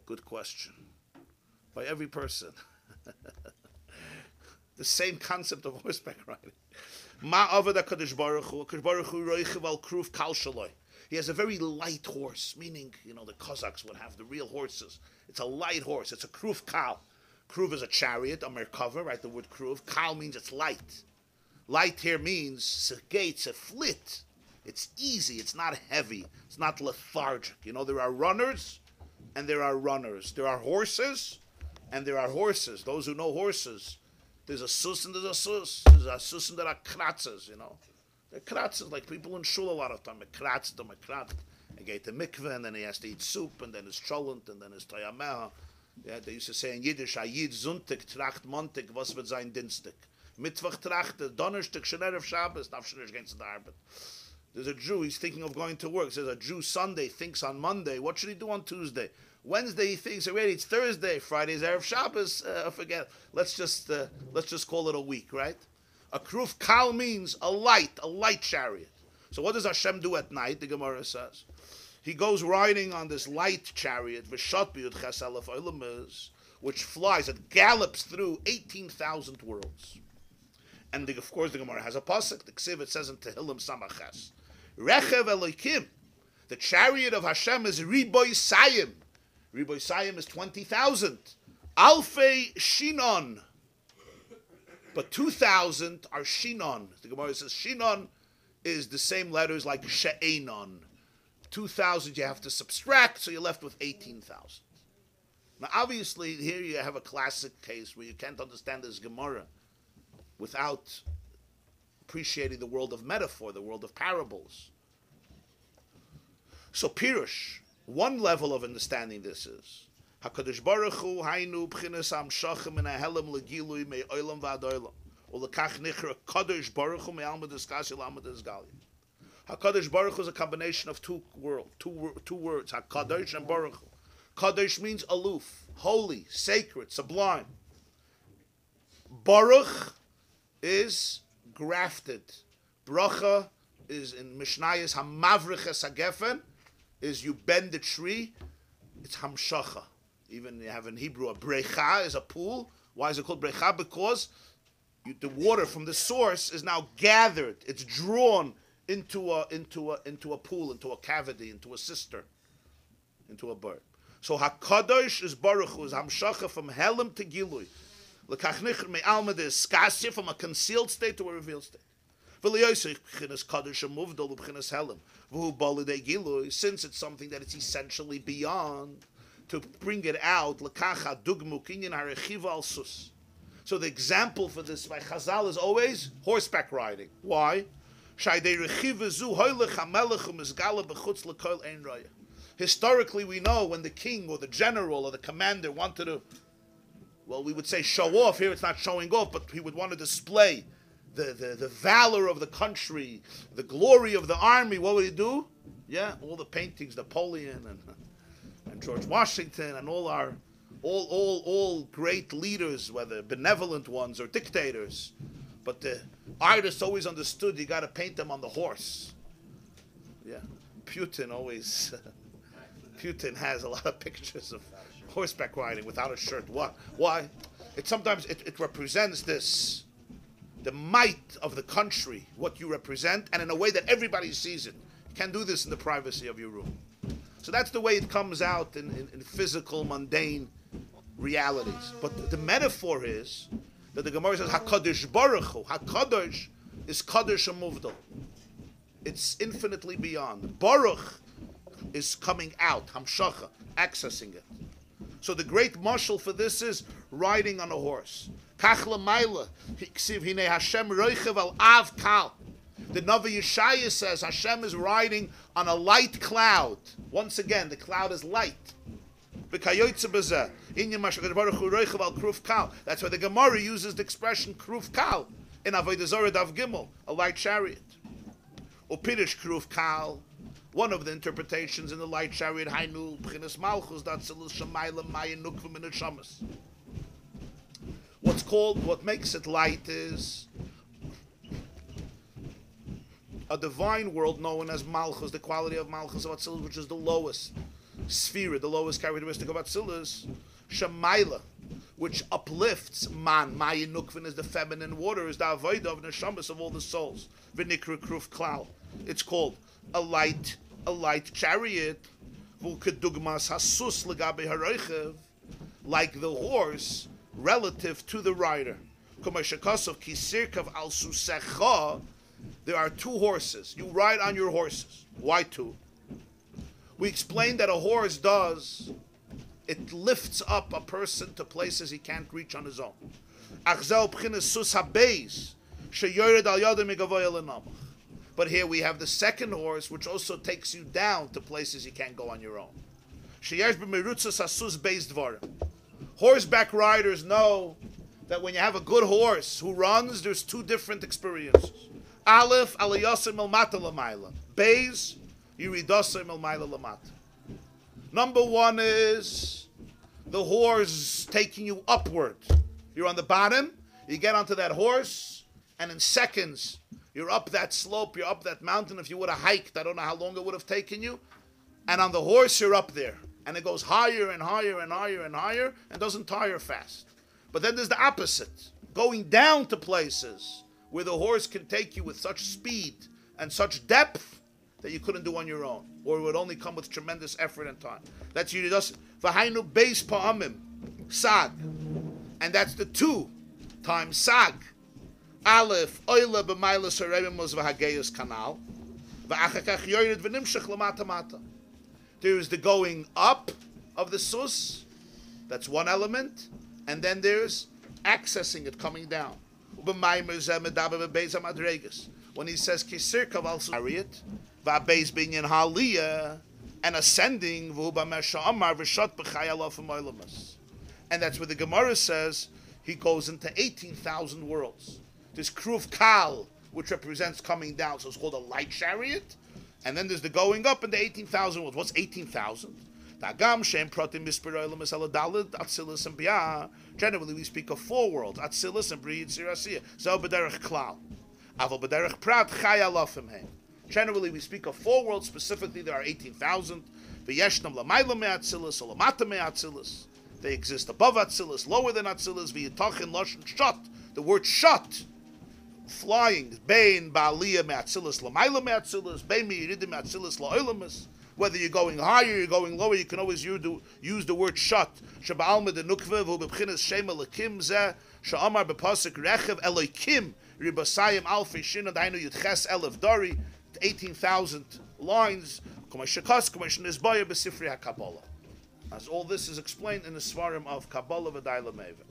Good question. By every person. The same concept of horseback riding. He has a very light horse, meaning, the Cossacks would have the real horses. It's a light horse. It's a kruf kal. Kruv is a chariot, a merkava, right? The word kruv. Kal means it's light. Light here means it's a flit. It's easy. It's not heavy. It's not lethargic. There are runners and there are runners. There are horses and there are horses. Those who know horses, there's a sus and there's a sus. There's a sus and there are kratzes, They're kratzes, like people in shul a lot of time. A kratz. He get to mikveh and then he has to eat soup and then his cholent and then his tayameh. Yeah, they used to say in Yiddish, Ayid Zuntig tracht Montig, was wird sein Dienstig. Mittwoch tracht Donnerstag, schon Erev Shabbos, darf schon nicht gehen zu der Arbeit. There's a Jew, he's thinking of going to work. Says a Jew Sunday thinks on Monday. What should he do on Tuesday? Wednesday he thinks already it's Thursday. Friday's Erev Shabbos. Forget. Let's just call it a week, right? A kruf kal means a light chariot. So what does Hashem do at night? The Gemara says he goes riding on this light chariot, which flies. It gallops through 18,000 worlds. And of course the Gemara has a pasuk. The Ksiv, it says in Tehillim Samaches, Rechev Elokim, the chariot of Hashem is Riboy Sayim. Riboy Sayim is 20,000. Alfei Shinon. But 2,000 are Shinon. The Gemara says Shinon is the same letters like She'enon. 2,000 you have to subtract, so you're left with 18,000. Now obviously here you have a classic case where you can't understand this Gemara without appreciating the world of metaphor, the world of parables. So Pirush, one level of understanding this is HaKadosh Baruch Hu Hainu B'chinas Hamshachim Min HaHelem L'Gilui Me Olam V'Ad Olam U'Lekach Nichra Kadosh Baruch Hu Me Alma D'Skasi L'Alma D'Sgali. HaKadosh Baruch Hu is a combination of two words, HaKadosh and Baruch Hu. Kadosh means aloof, holy, sacred, sublime. Baruch is grafted. Bracha is in Mishnayos Hamavriches Hagefen, is you bend the tree. It's Hamshacha. Even you have in Hebrew a brecha is a pool. Why is it called brecha? Because the water from the source is now gathered. It's drawn into a pool, into a cavity, into a cistern, into a bird. So Hakadosh is Baruch Hu, is Hamshacha from Helam to Gilui. L'kach me alma de skasya, from a concealed state to a revealed state. Since it's something that it's essentially beyond, to bring it out, so the example for this by Chazal is always horseback riding. Why? Historically, we know when the king or the general or the commander wanted to, well, we would say show off. Here it's not showing off, but he would want to display the valor of the country, the glory of the army. What would he do? Yeah, all the paintings, Napoleon and George Washington and all great leaders, whether benevolent ones or dictators. But the artists always understood you got to paint them on the horse. Yeah, Putin always. Putin has a lot of pictures of horseback riding without a shirt. What? Why? It represents the might of the country, what you represent, and in a way that everybody sees it. You can't do this in the privacy of your room. So that's the way it comes out in physical, mundane realities. But the metaphor is that the Gemara says, HaKadosh Baruch Hu. HaKadosh is Kadosh Muvdal. It's infinitely beyond. Baruch is coming out, Hamshacha, accessing it. So the great mashal for this is riding on a horse. Kach l'mayla, hiksiv hinei Hashem roichev al av kal. The Navi Yeshaya says Hashem is riding on a light cloud. Once again, the cloud is light. That's why the Gemara uses the expression kruf kal in Avodah Zarah Dav Gimel, a light chariot. Upirish kruf kal, one of the interpretations in the light chariot, Hainu b'chinas malchus datzilus shamayla mayin nukvim in shamas. What makes it light is a divine world known as malchus, the quality of malchus of Atzilus, which is the lowest sphere, the lowest characteristic of Atzilus, shamayla, which uplifts man. Mayin nukvin is the feminine water, is the avodah of neshamas of all the souls. V'nikra kruf klal. It's called a light chariot. V'ukadugmas hasus legabe haroichev, like the horse relative to the rider. Kumashakasov kisirkav al susecha. There are two horses. You ride on your horses. Why two? We explained that a horse it lifts up a person to places he can't reach on his own. But here we have the second horse, which also takes you down to places you can't go on your own. Horseback riders know that when you have a good horse who runs, there's two different experiences. Aleph, aliyasim el-mata l'mayla. Beis, yiridasim el-mayla l'mata. Number one is the horse taking you upward. You're on the bottom, you get onto that horse, and in seconds, you're up that slope, you're up that mountain. If you would have hiked, I don't know how long it would have taken you. And on the horse, you're up there. And it goes higher and higher and higher and higher and doesn't tire fast. But then there's the opposite. Going down to places where the horse can take you with such speed and such depth that you couldn't do on your own. Or it would only come with tremendous effort and time. That's Yiridas. V'hainu beis pa'amim. Sag. And that's the 2 times sag. Aleph, oile b'mayla sarebimus v'hageyus kanal. V'achakach yoyred v'nimshach l'mata mata. There is the going up of the sus. That's one element. And then there's accessing it, coming down. When he says kisirkav al chariot, v'abeis binyan haliyah, and ascending, and that's where the Gemara says he goes into 18,000 worlds. There's kruf kal, which represents coming down, so it's called a light chariot. And then there's the going up in the 18,000 worlds. What's 18,000? Generally, we speak of 4 worlds: Atzilus and Bri Yitzir Asiyah. So b'derech klal. Aval b'derech prat chaya lofim heim. Generally, we speak of 4 worlds. Specifically, there are 18,000. V'yeshnam lamayla me'atzilus, or lamata me'atzilus. They exist above Atzilus, lower than Atzilus. V'yitachin loshen shot. The word shot, flying. Bein ba'aliyah me'atzilus, lamayla me'atzilus. Bein me'yiridim me'atzilus la'olamus. Whether you're going higher, you're going lower, you can always use the word shot. Shaba'alma de nukve v'hu b'bchinas shem elikim zeh sha'amar b'pasuk rechev elikim ribasayim alfi shina dainu yudches elef dari 18,000 lines. Kumashakas kumashin isbaya b'sifri HaKabbalah. As all this is explained in the Svarim of Kabbalah v'Daila Meva.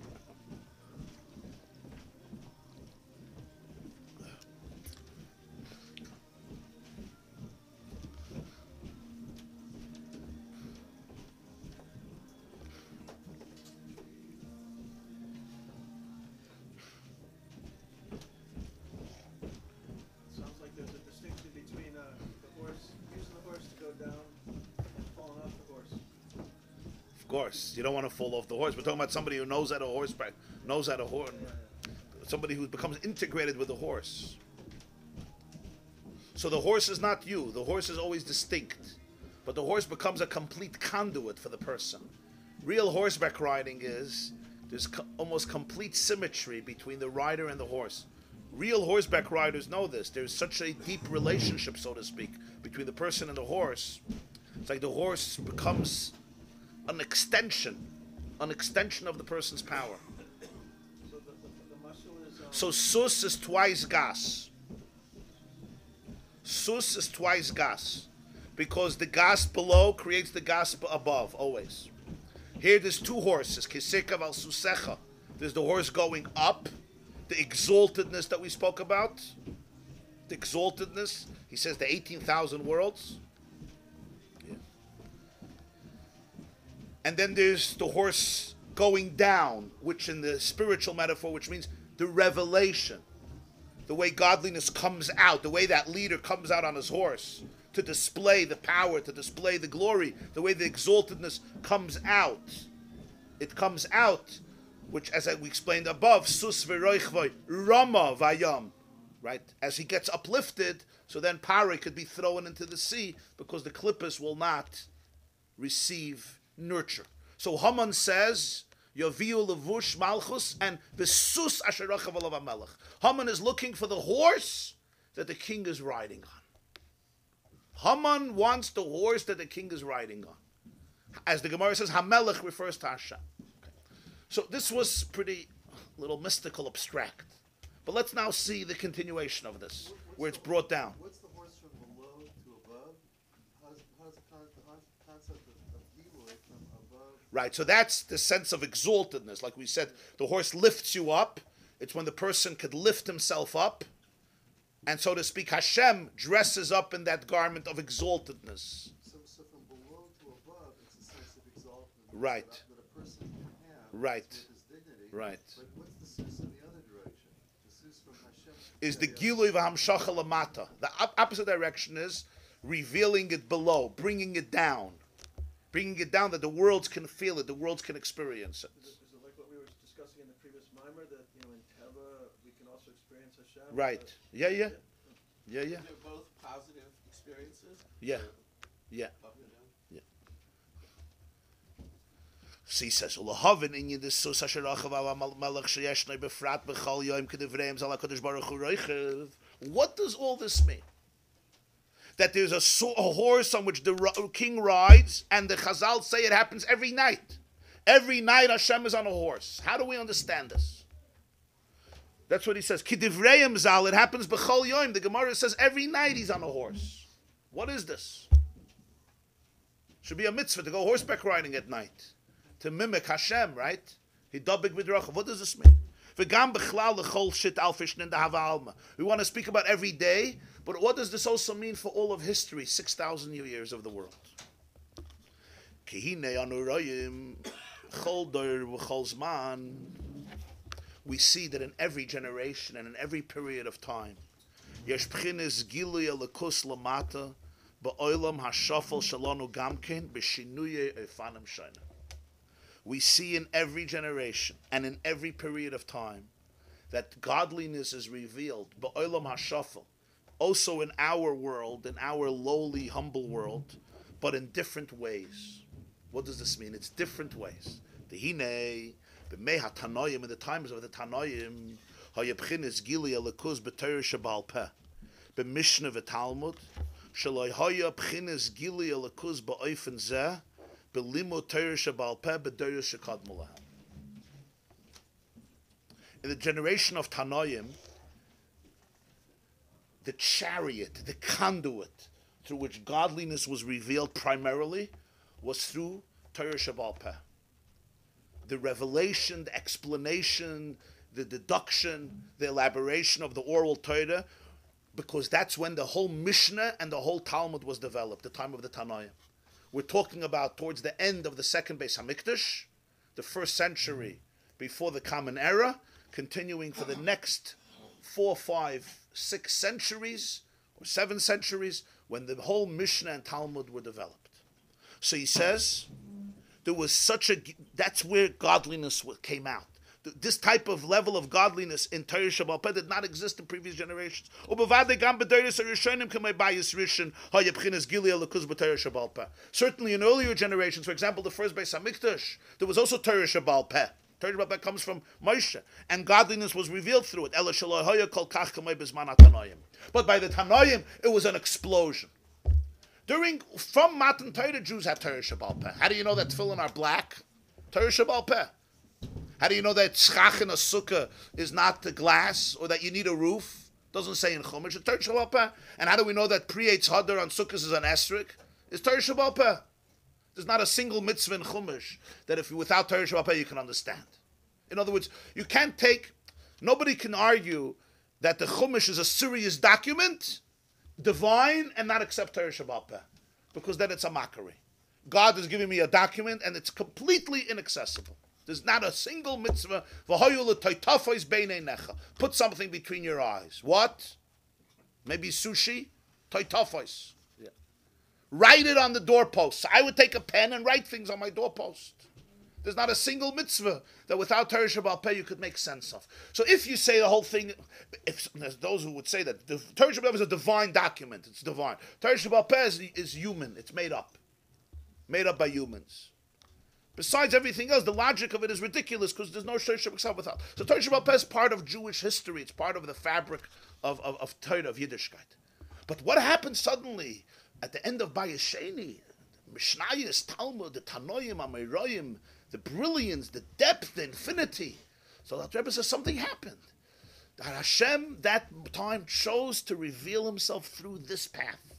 Of course, you don't want to fall off the horse. We're talking about somebody who knows how to horseback, knows how to horn. Somebody who becomes integrated with the horse. So the horse is not you. The horse is always distinct. But the horse becomes a complete conduit for the person. Real horseback riding is, there's almost complete symmetry between the rider and the horse. Real horseback riders know this. There's such a deep relationship, so to speak, between the person and the horse. It's like the horse becomes an extension of the person's power. So the muscle is... So sus is twice gas. Sus is twice gas. Because the gas below creates the gas above, always. Here there's 2 horses. Kisekav al susecha. There's the horse going up, the exaltedness that we spoke about. the exaltedness. He says the 18,000 worlds. Yeah. And then there's the horse going down, which in the spiritual metaphor, which means the revelation. The way godliness comes out, the way that leader comes out on his horse to display the power, to display the glory, the way the exaltedness comes out. It comes out, which, as we explained above, sus v'roichvoi, rama vayam, right? As he gets uplifted, so then Pare could be thrown into the sea because the klippos will not receive nurture. So Haman says, Yaviu levush malchus and v'sus asher rachav alav hamelech. Haman is looking for the horse that the king is riding on. Haman wants the horse that the king is riding on. As the Gemara says, Hamelech refers to Hashem. Okay. So this was pretty little mystical, abstract. But let's now see the continuation of this, where it's brought down. What's the horse from below to above? How's the concept of Eloi from above? Right, so that's the sense of exaltedness. Like we said, the horse lifts you up. It's when the person could lift himself up. And so to speak, Hashem dresses up in that garment of exaltedness. So from below to above, it's a sense of exaltedness. Right. That a person can have Right. with his dignity. Right. But what's the sus in the other direction? The sus from Hashem Is the Gilui v'hamshacha lamata. The opposite direction is revealing it below, bringing it down. Bringing it down that the worlds can feel it, the worlds can experience it. Is it like what we were discussing in the previous mimer, that in Teva we can also experience Hashem? Right. Yeah. They're both positive experiences. Yeah. Up and down. Yeah. So he says, "Ulahavin in yidis sus asher rachav al melech sheyeshnei befrat b'chal yom kedivreim zal HaKadosh Baruch Hu roichev." What does all this mean? That there's a horse on which the king rides, and the Chazal say it happens every night. Every night Hashem is on a horse. How do we understand this? That's what he says. Kedivreim zal, it happens b'chal yom. The Gemara says every night he's on a horse. What is this? Should be a mitzvah to go horseback riding at night. To mimic Hashem, right? Hidabik b'drachav. What does this mean? V'gam b'chlal l'chol shit al fishnin dahava alma. We want to speak about every day, but what does this also mean for all of history, 6,000 years of the world? Kihine anurayim chol dor v'chol zman. We see that in every generation and in every period of time, yesh b'chines gilui elikus lamata ba'olam hashafel shalonu gamken b'shinuye efanim shayna. We see in every generation and in every period of time that godliness is revealed, ba'olam hashafel, also in our world, in our lowly, humble world, but in different ways. What does this mean? It's different ways. Dehine, b'mei ha-tanoyim, in the times of the Tanoyim, ha-yebchinis gili alekuz b'teir shabal peh, b'mishnah v'talmud, shaloi ha-ya b'chinis gili alekuz ba'oifen zeh, b'limo teir shabal peh, b'deir shekad mulah. In the generation of Tanoyim, the chariot, the conduit through which godliness was revealed primarily was through Torah Shabbat Peh. The revelation, the explanation, the deduction, the elaboration of the oral Torah, because that's when the whole Mishnah and the whole Talmud was developed, the time of the Tanoim. We're talking about towards the end of the second Beis HaMikdash, the first century before the Common Era, continuing for the next 4, 5, 6 centuries or 7 centuries when the whole Mishnah and Talmud were developed. So he says there was that's where godliness came out. This type of level of godliness in Torah Shabbat Peh did not exist in previous generations. Certainly in earlier generations, for example, the first Beis HaMikdash, there was also Torah Shabbat Peh. Torah Shabbat Peh comes from Moshe, and godliness was revealed through it. But by the Tanoim, it was an explosion. From Matan Torah, Jews had Torah Shabbat Peh. How do you know that tefillin are black? Torah Shabbat Peh. How do you know that tzchach in a sukkah is not the glass, or that you need a roof? Doesn't say in Chumash. It's Torah Shabbat Peh. And how do we know that pre-Eitz Hadar on sukkahs is an esrog? It's Torah Shabbat Peh. There's not a single mitzvah in Chumash that if without Torah Shabbat Peh you can understand. In other words, nobody can argue that the Chumash is a serious document, divine, and not accept Torah Shabbat Peh, because then it's a mockery. God is giving me a document, and it's completely inaccessible. There's not a single mitzvah. Put something between your eyes. What? Maybe sushi? Toitafos. Yeah. Write it on the doorpost. I would take a pen and write things on my doorpost. There's not a single mitzvah that without Torah Shabbat Peh you could make sense of. So if you say the whole thing, if there's those who would say that the Torah Shabbat Peh is a divine document, it's divine. Torah Shabbat Peh is human, it's made up by humans. Besides everything else, the logic of it is ridiculous because there's no Torah Shabbat without. So Torah Shabbat Peh is part of Jewish history. It's part of the fabric of Torah, of Yiddishkeit. But what happened suddenly at the end of Bayesheni? Mishnayos, Talmud, the Tanoim, Amoraim, the brilliance, the depth, the infinity. So the Rebbe says something happened. That Hashem that time chose to reveal himself through this path.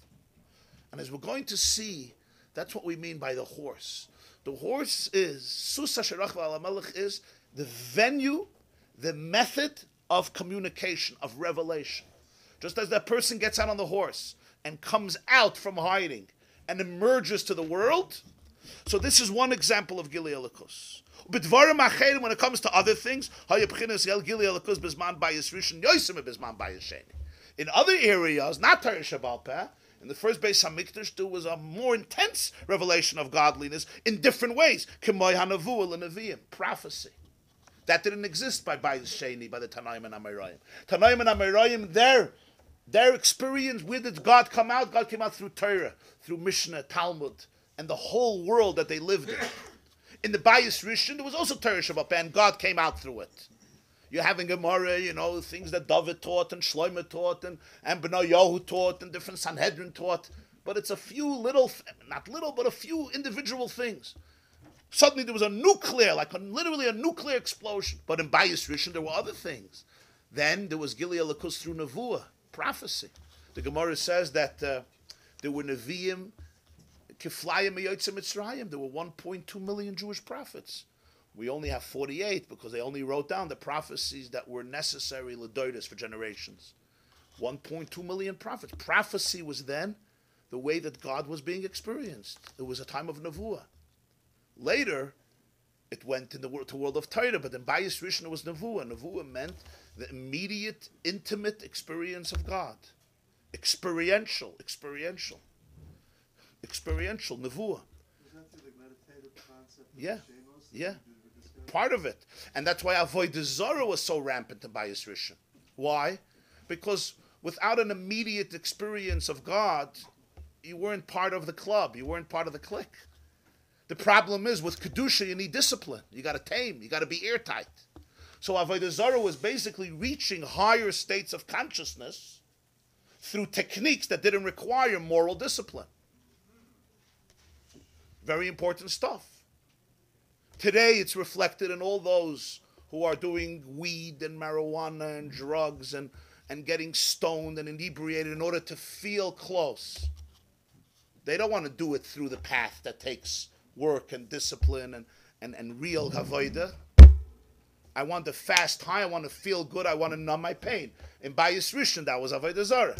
And as we're going to see, that's what we mean by the horse. The horse is, Susa Sherach V'Alamelech is the venue, the method of communication, of revelation. Just as that person gets out on the horse and comes out from hiding and emerges to the world. So this is one example of Gilui Elokus. When it comes to other things, in other areas, not Torah Shabbat Peh, in the first Beis Hamikdash, there was a more intense revelation of godliness in different ways. Prophecy. That didn't exist by Bayis Sheni, by the Tanaim and Amoraim. Tanaim and Amoraim, their experience, where did God come out? God came out through Torah, through Mishnah, Talmud, and the whole world that they lived in. In the Bayis Rishon, there was also Torah Shabbat Peh, and God came out through it. You're having Gemara, things that David taught, and Shlomo taught, and Benayahu taught, and different Sanhedrin taught. But it's a few but a few individual things. Suddenly there was literally a nuclear explosion. But in Bayis Rishon, there were other things. Then there was Gilui Elokus through Nevuah, prophecy. The Gemara says that there were Nevi'im, Kiflayim Meyotzim Mitzrayim. There were 1.2 million Jewish prophets. We only have 48 because they only wrote down the prophecies that were necessary l'doros for generations. 1.2 million prophets. Prophecy was then the way that God was being experienced. It was a time of Nevuah. Later, it went in the world of Torah, but in Bayis Rishon it was Nevuah. Nevuah meant the immediate, intimate experience of God. Experiential Nevuah. Was that through the meditative concept of Yeah. Shemos? Yeah. Part of it. And that's why Avodah Zarah was so rampant in Bayis Rishon. Why? Because without an immediate experience of God, you weren't part of the club. You weren't part of the clique. The problem is, with Kedusha, you need discipline. You got to tame. You got to be airtight. So Avodah Zarah was basically reaching higher states of consciousness through techniques that didn't require moral discipline. Very important stuff. Today, it's reflected in all those who are doing weed and marijuana and drugs and getting stoned and inebriated in order to feel close. They don't want to do it through the path that takes work and discipline and real avodah. I want to fast high. I want to feel good. I want to numb my pain. In Bayis Rishon, that was Avodah Zarah.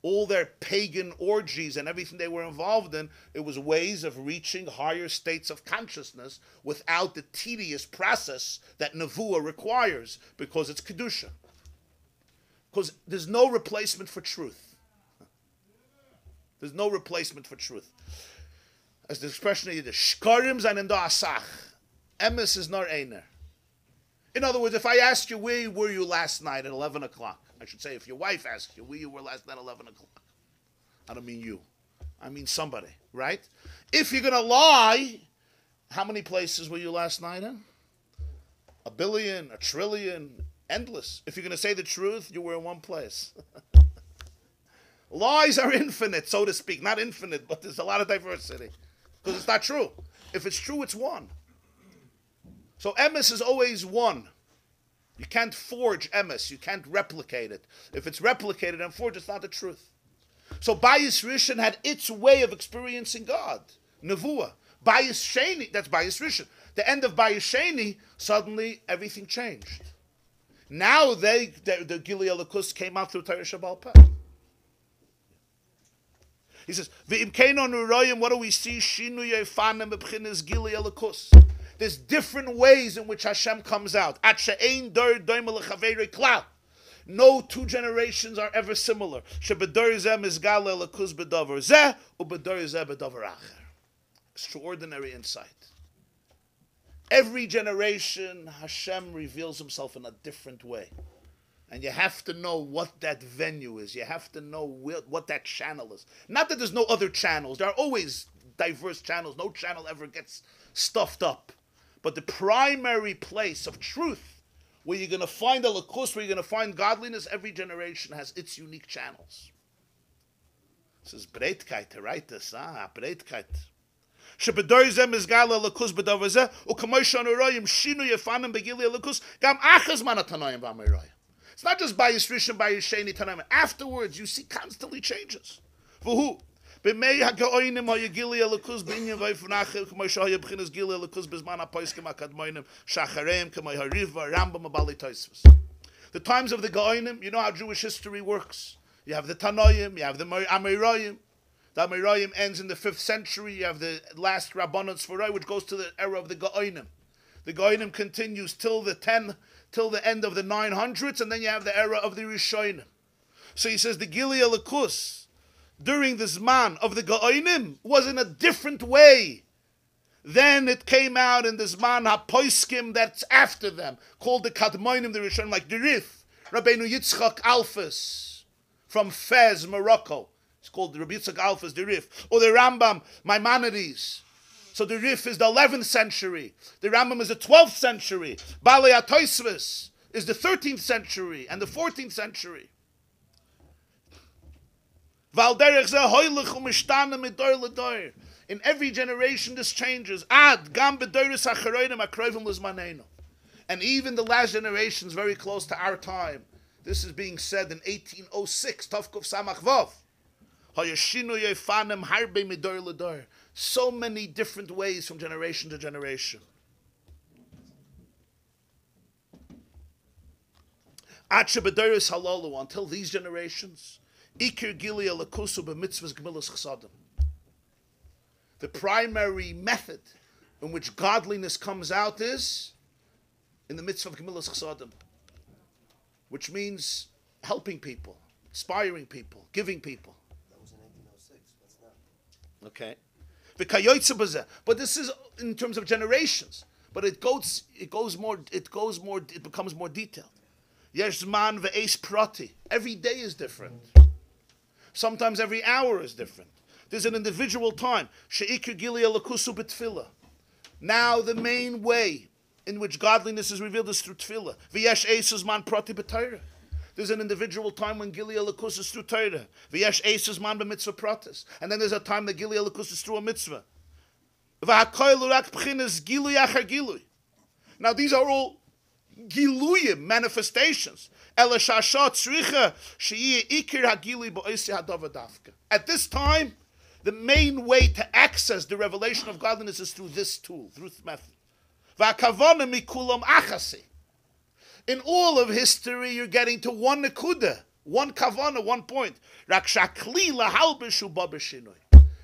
All their pagan orgies and everything they were involved in, it was ways of reaching higher states of consciousness without the tedious process that Nevuah requires, because it's Kedusha. Because there's no replacement for truth. There's no replacement for truth. As the expression of Yiddish, Shkarim zayin da asach. Emes is nor einer. In other words, if I ask you, where were you last night at 11 o'clock? I should say, if your wife asks you, where you were last night at 11 o'clock. I don't mean you. I mean somebody, right? If you're going to lie, how many places were you last night in? 1 billion, 1 trillion, endless. If you're going to say the truth, you were in one place. Lies are infinite, so to speak. Not infinite, but there's a lot of diversity. Because it's not true. If it's true, it's one. So emes is always one. You can't forge emes. You can't replicate it. If it's replicated and forged, it's not the truth. So Bayis Rishon had its way of experiencing God. Nevuah. Bayis Sheni, that's Bayis Rishon. The end of Bayis Sheni, suddenly everything changed. Now the Gili Elikus came out through Torah Shabbal Peh. He says, what do we see? There's different ways in which Hashem comes out. No two generations are ever similar. Extraordinary insight. Every generation, Hashem reveals himself in a different way. And you have to know what that venue is. You have to know what that channel is. Not that there's no other channels. There are always diverse channels. No channel ever gets stuffed up. But the primary place of truth, where you're going to find a lakus, where you're going to find godliness, every generation has its unique channels. This is Breitkeit to write this. Breitkeit. It's not just by Yisrish and by Yisheni Tanaim. Afterwards, you see constantly changes. For who? The times of the Gaonim, you know how Jewish history works. You have the Tanoim, you have the Amirayim. The Amirayim ends in the 5th century. You have the last Rabbanon Sforoi, which goes to the era of the Gaonim. The Gaonim continues till the end of the 900s, and then you have the era of the Rishonim. So he says the Gili Elikus during the Zman of the Gaonim was in a different way. Then it came out in the Zman HaPoiskim that's after them, called the Kadmonim, the Rishonim, like the Rif, Rabbeinu Yitzchak Alphas from Fez, Morocco. It's called the Rabbi Yitzchak Alphas, the Rif. Or the Rambam, Maimonides. So the Rif is the 11th century. The Rambam is the 12th century. Balei HaTosfos is the 13th century and the 14th century. In every generation this changes. And even the last generations very close to our time. This is being said in 1806. Tavkuf Samach Vav. So many different ways from generation to generation. Until these generations, the primary method in which godliness comes out is in the mitzvah of Gemilas Chsadim, which means helping people, inspiring people, giving people. That was in 1806. That's not. Okay. But this is in terms of generations. But it becomes more detailed. Yeshman ve'es prati. Every day is different. Sometimes every hour is different. There's an individual time. She'ikir gili alakusu b'tfilah. Now the main way in which godliness is revealed is through tefillah. V'yesh esus man prati b'Torah. There's an individual time when Gili Elikus is through Torah. V'yesh esus man b'mitzvah pratis. And then there's a time that Gili Elikus is through a mitzvah. V'hakoil rak b'chinas gilui achar gilui. Now these are all giluyim, manifestations. Ela shashat tzricha she'iyeh ikir hagilui b'oisi hadava dafka. At this time, the main way to access the revelation of godliness is through this tool, through this method. V'hakavana mikulam achasi. In all of history, you're getting to one nekuda, one kavana, one point.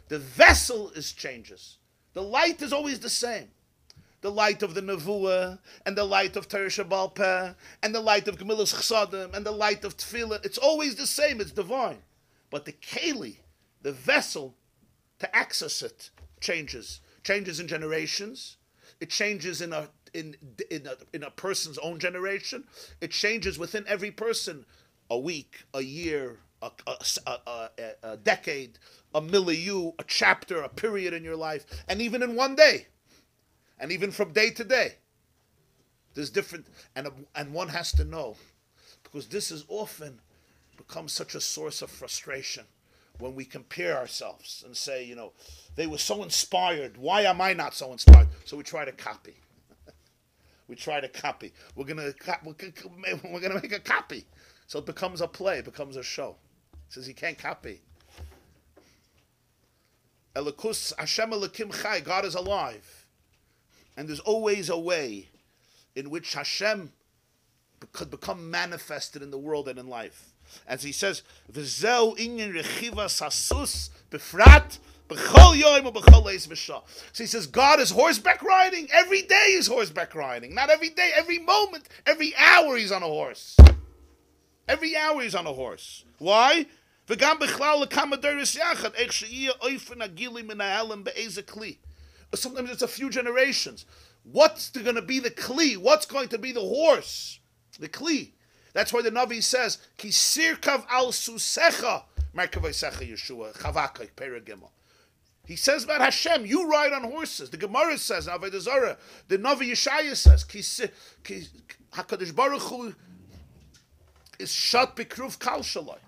The vessel changes. The light is always the same. The light of the Nevuah, and the light of Torah Shabbal Peh, and the light of Gemilas Chsadim, and the light of Tefillah. It's always the same. It's divine. But the keli, the vessel, to access it, changes. Changes in generations. It changes in a person's own generation. It changes within every person. A week, a year, a decade, a milieu, a chapter, a period in your life, and even in one day, and even from day to day. There's different, and one has to know, because this is often becomes such a source of frustration when we compare ourselves and say, they were so inspired. Why am I not so inspired? So we try to copy. We're gonna make a copy. So it becomes a play. It becomes a show. It says you can't copy. Elikus Hashem Elikim Chai. God is alive, and there's always a way in which Hashem could become manifested in the world and in life. As he says, "V'zeu inyan rechivas hasus befrat b'chol yoyim u'b'chol leis v'shah." So he says, God is horseback riding. Every day is horseback riding. Not every day, every moment, every hour he's on a horse. Every hour he's on a horse. Why? V'gam b'chlal lekama doros yachad ech she'iyah oifen agili min ha'elam be'eze kli. Sometimes it's a few generations. What's going to be the kli? What's going to be the horse? The kli. That's why the Navi says, Ki sirkav al susecha, merkavaisecha Yeshua, chavakay, peragimel. He says about Hashem, you ride on horses. The Gemara says, Avodah Zarah, the Navi Yeshaya says, HaKadosh Baruch Hu is shot b'kruv kal shalai.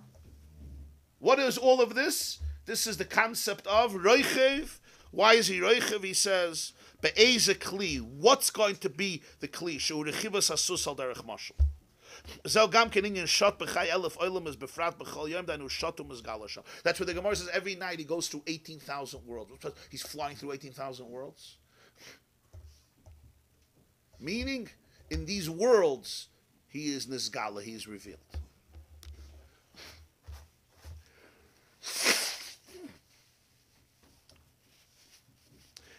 What is all of this? This is the concept of roichev. Why is he roichev? He says, be'eze kli. What's going to be the kli? She'u rechivas hasus al derech mashal. That's where the Gemara says every night he goes through 18,000 worlds. He's flying through 18,000 worlds. Meaning, in these worlds, he is Nizgala, he is revealed.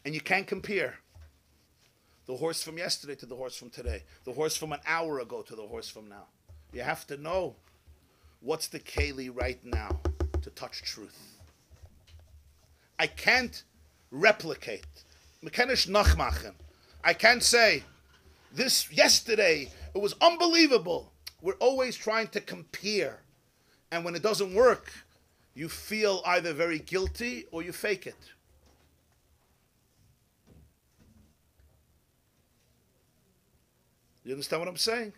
And you can't compare the horse from yesterday to the horse from today. The horse from an hour ago to the horse from now. You have to know what's the keli right now to touch truth. I can't replicate. I can't say, this yesterday, it was unbelievable. We're always trying to compare. And when it doesn't work, you feel either very guilty or you fake it. You understand what I'm saying?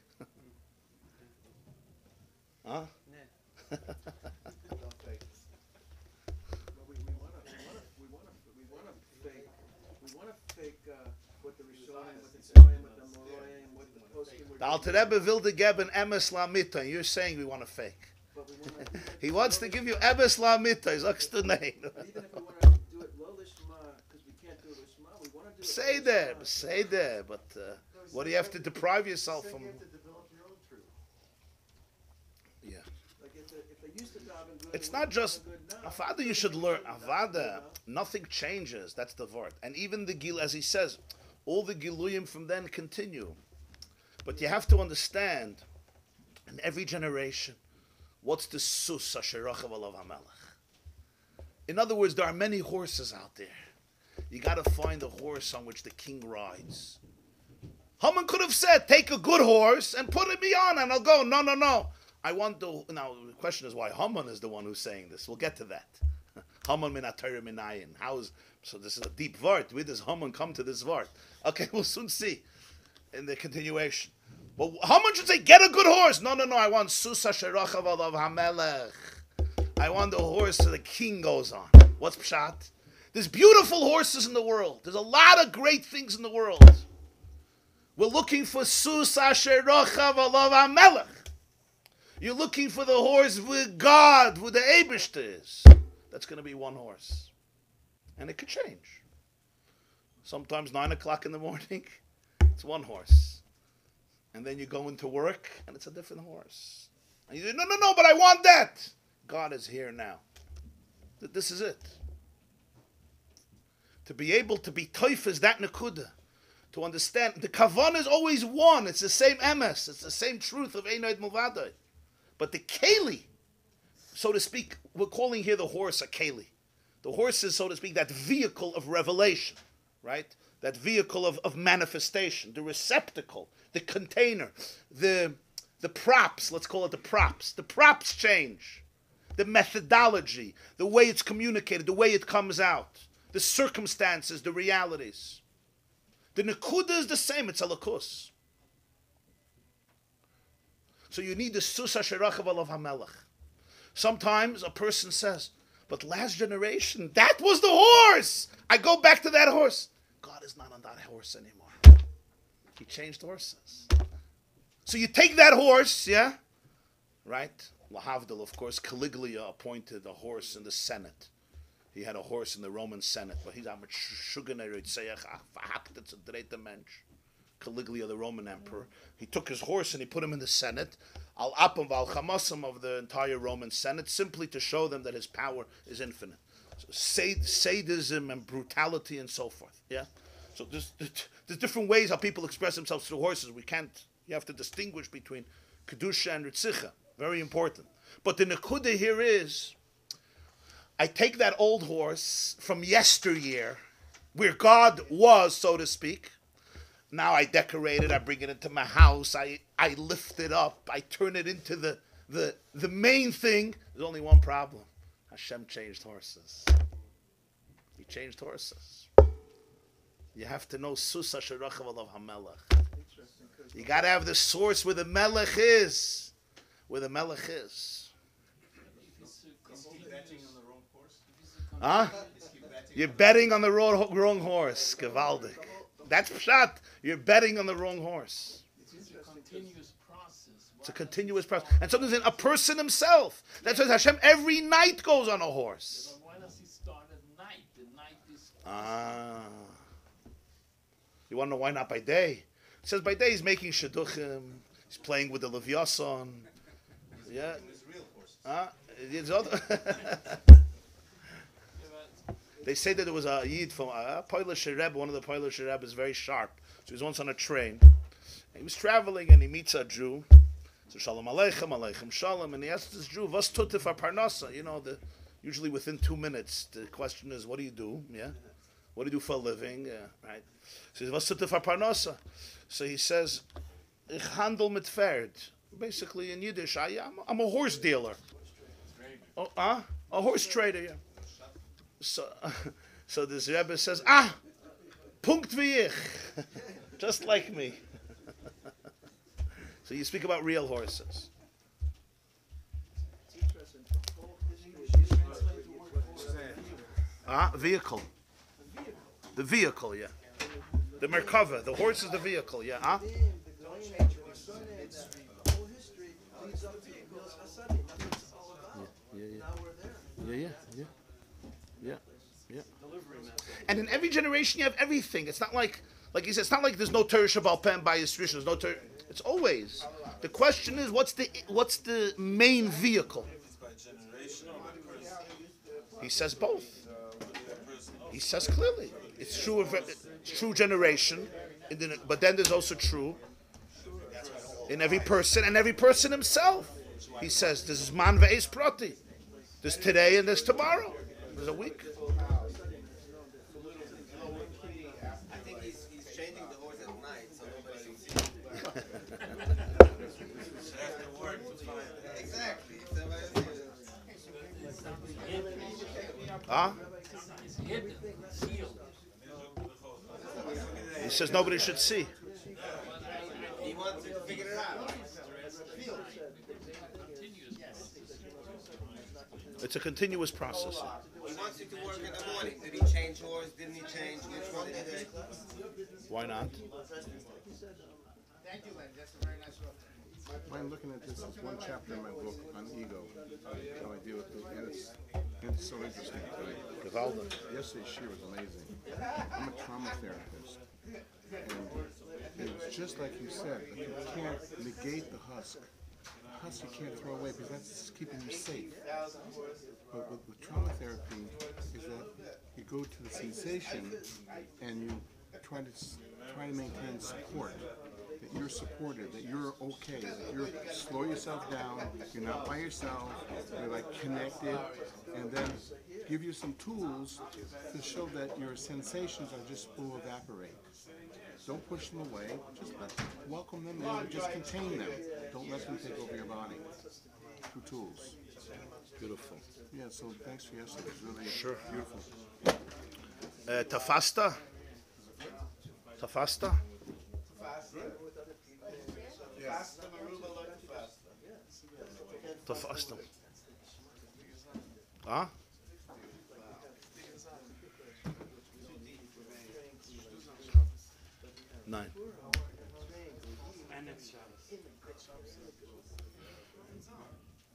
Huh? Well, we want to fake what the Rishonim, what the Tzoyim, what the Moroyim, what the Poskim were The Alter Rebbe wilde geben emes lamita. You're saying we want to fake. But we want to. He wants to give you emes lamita. He's the name. Even if we want to do it lo lishma, because we can't do it lishma, we want to do it. Say there, but what do you have to deprive yourself from? You have to develop your own truth. Yeah. Like if they used to daven good, It's they not wouldn't just daven good now. Avada. You should learn Avada. Nothing changes. That's the word. And even the gil, as he says, all the giluyim from then continue. But you have to understand, in every generation, what's the sus asherochav alav hamelech. In other words, there are many horses out there. You got to find the horse on which the king rides. Haman could have said, take a good horse and put me on and I'll go. No. I want the... Now, the question is why Haman is the one who's saying this. We'll get to that. Haman min atayr minayin. So this is a deep vart. Where does Haman come to this vart? Okay, we'll soon see in the continuation. But Haman should say, get a good horse. No. I want Susa Sherachav Alav Hamelech. I want the horse so the king goes on. What's pshat? There's beautiful horses in the world. There's a lot of great things in the world. We're looking for Sus Asher Rochav Alav HaMelech. You're looking for the horse with God, where the Eibishter is. That's going to be one horse. And it could change. Sometimes 9 o'clock in the morning, it's one horse. And then you go into work, and it's a different horse. And you say, no, but I want that. God is here now. This is it. To be able to be toif is that nekuda. To understand, the kavan is always one. It's the same emes. It's the same truth of Einoid Mulvadai. But the keli, so to speak, we're calling here the horse a keli. The horse is, so to speak, that vehicle of revelation, right? That vehicle of manifestation, the receptacle, the container, the props, let's call it the props. The props change. The methodology, the way it's communicated, the way it comes out, the circumstances, the realities. The nekuda is the same, it's a lakus. So you need the sus asherachav alav hamelech. Sometimes a person says, but last generation, that was the horse. I go back to that horse. God is not on that horse anymore. He changed horses. So you take that horse, yeah? Right? Lahavdil, of course, Caligula appointed a horse in the Senate. He had a horse in the Roman Senate, but he's a Caligula, the Roman emperor. He took his horse and he put him in the Senate, al apam val chamasam of the entire Roman Senate, simply to show them that his power is infinite. So sadism and brutality and so forth. Yeah. So there's different ways how people express themselves through horses. You have to distinguish between kedusha and ritzicha. Very important. But the nekuda here is, I take that old horse from yesteryear, where God was, so to speak. Now I decorate it, I bring it into my house, I lift it up, I turn it into the main thing. There's only one problem. Hashem changed horses. He changed horses. You have to know Susa Sherachav Alav HaMelech. You got to have the source where the Melech is. Where the Melech is. Huh? You're betting on the wrong horse. Gewaldig. That's pshat. You're betting on the wrong horse. It's a continuous process. It's a continuous process. And sometimes a person himself. That's why Hashem every night goes on a horse. Why does he start at night? The night is... You want to know why not by day? It says by day he's making shidduchim. He's playing with the Leviathan. Yeah. It's other... They say that there was a Yid from Polish Rebbe. One of the Polish Rebbe is very sharp. So he was once on a train. And he was traveling and he meets a Jew. So Shalom Aleichem, Aleichem Shalom. And he asks this Jew, "What's tutte for parnasa?" You know, usually within 2 minutes, the question is, what do you do? Yeah? What do you do for a living? Right? So he says, "What's tutte for parnasa?" So he says, "Ich handel mit Pferd." Basically in Yiddish, I'm a horse dealer. A horse trader, yeah. So this Rebbe says, Punkt wie ich. Just like me. So you speak about real horses. Vehicle. The vehicle, yeah. The Merkava. The horse is the vehicle, yeah. Yeah. And in every generation you have everything. It's not like he said, it's not like there's no Torah Shabbal Peh by his tradition. There's no Torah. It's always. The question is, what's the main vehicle? He says both. He says clearly. It's true of true generation, but then there's also true in every person and every person himself. He says, this is man ve'es prati. There's today and there's tomorrow. There's a week. I think he's changing the horse at night, so nobody can see. Exactly. He says nobody should see. He wants to figure it out. It's a continuous process. He wants you to work in the morning. Did he change horse? Didn't he change? Which one did he do? Why not? Thank you, Len. That's a very nice book. I'm looking at this as one chapter in my book on ego, how I deal with it, and it's so interesting. Gewaldig. Yesterday's shir was amazing. I'm a trauma therapist, and it was just like you said, like you can't negate the husk. The husk you can't throw away because that's keeping you safe. But with trauma therapy is that you go to the sensation and you try to maintain support. That you're supported, that you're okay, that you're slow yourself down, you're not by yourself, you're like connected, and then give you some tools to show that your sensations are just will evaporate. Don't push them away, just welcome them in, just contain them. Don't let them take over your body. Through tools. Beautiful. Yeah, so thanks for yesterday. It was really beautiful. Tafasta? Fasta Maruba like to fasta. Tafasta. Huh? Nine.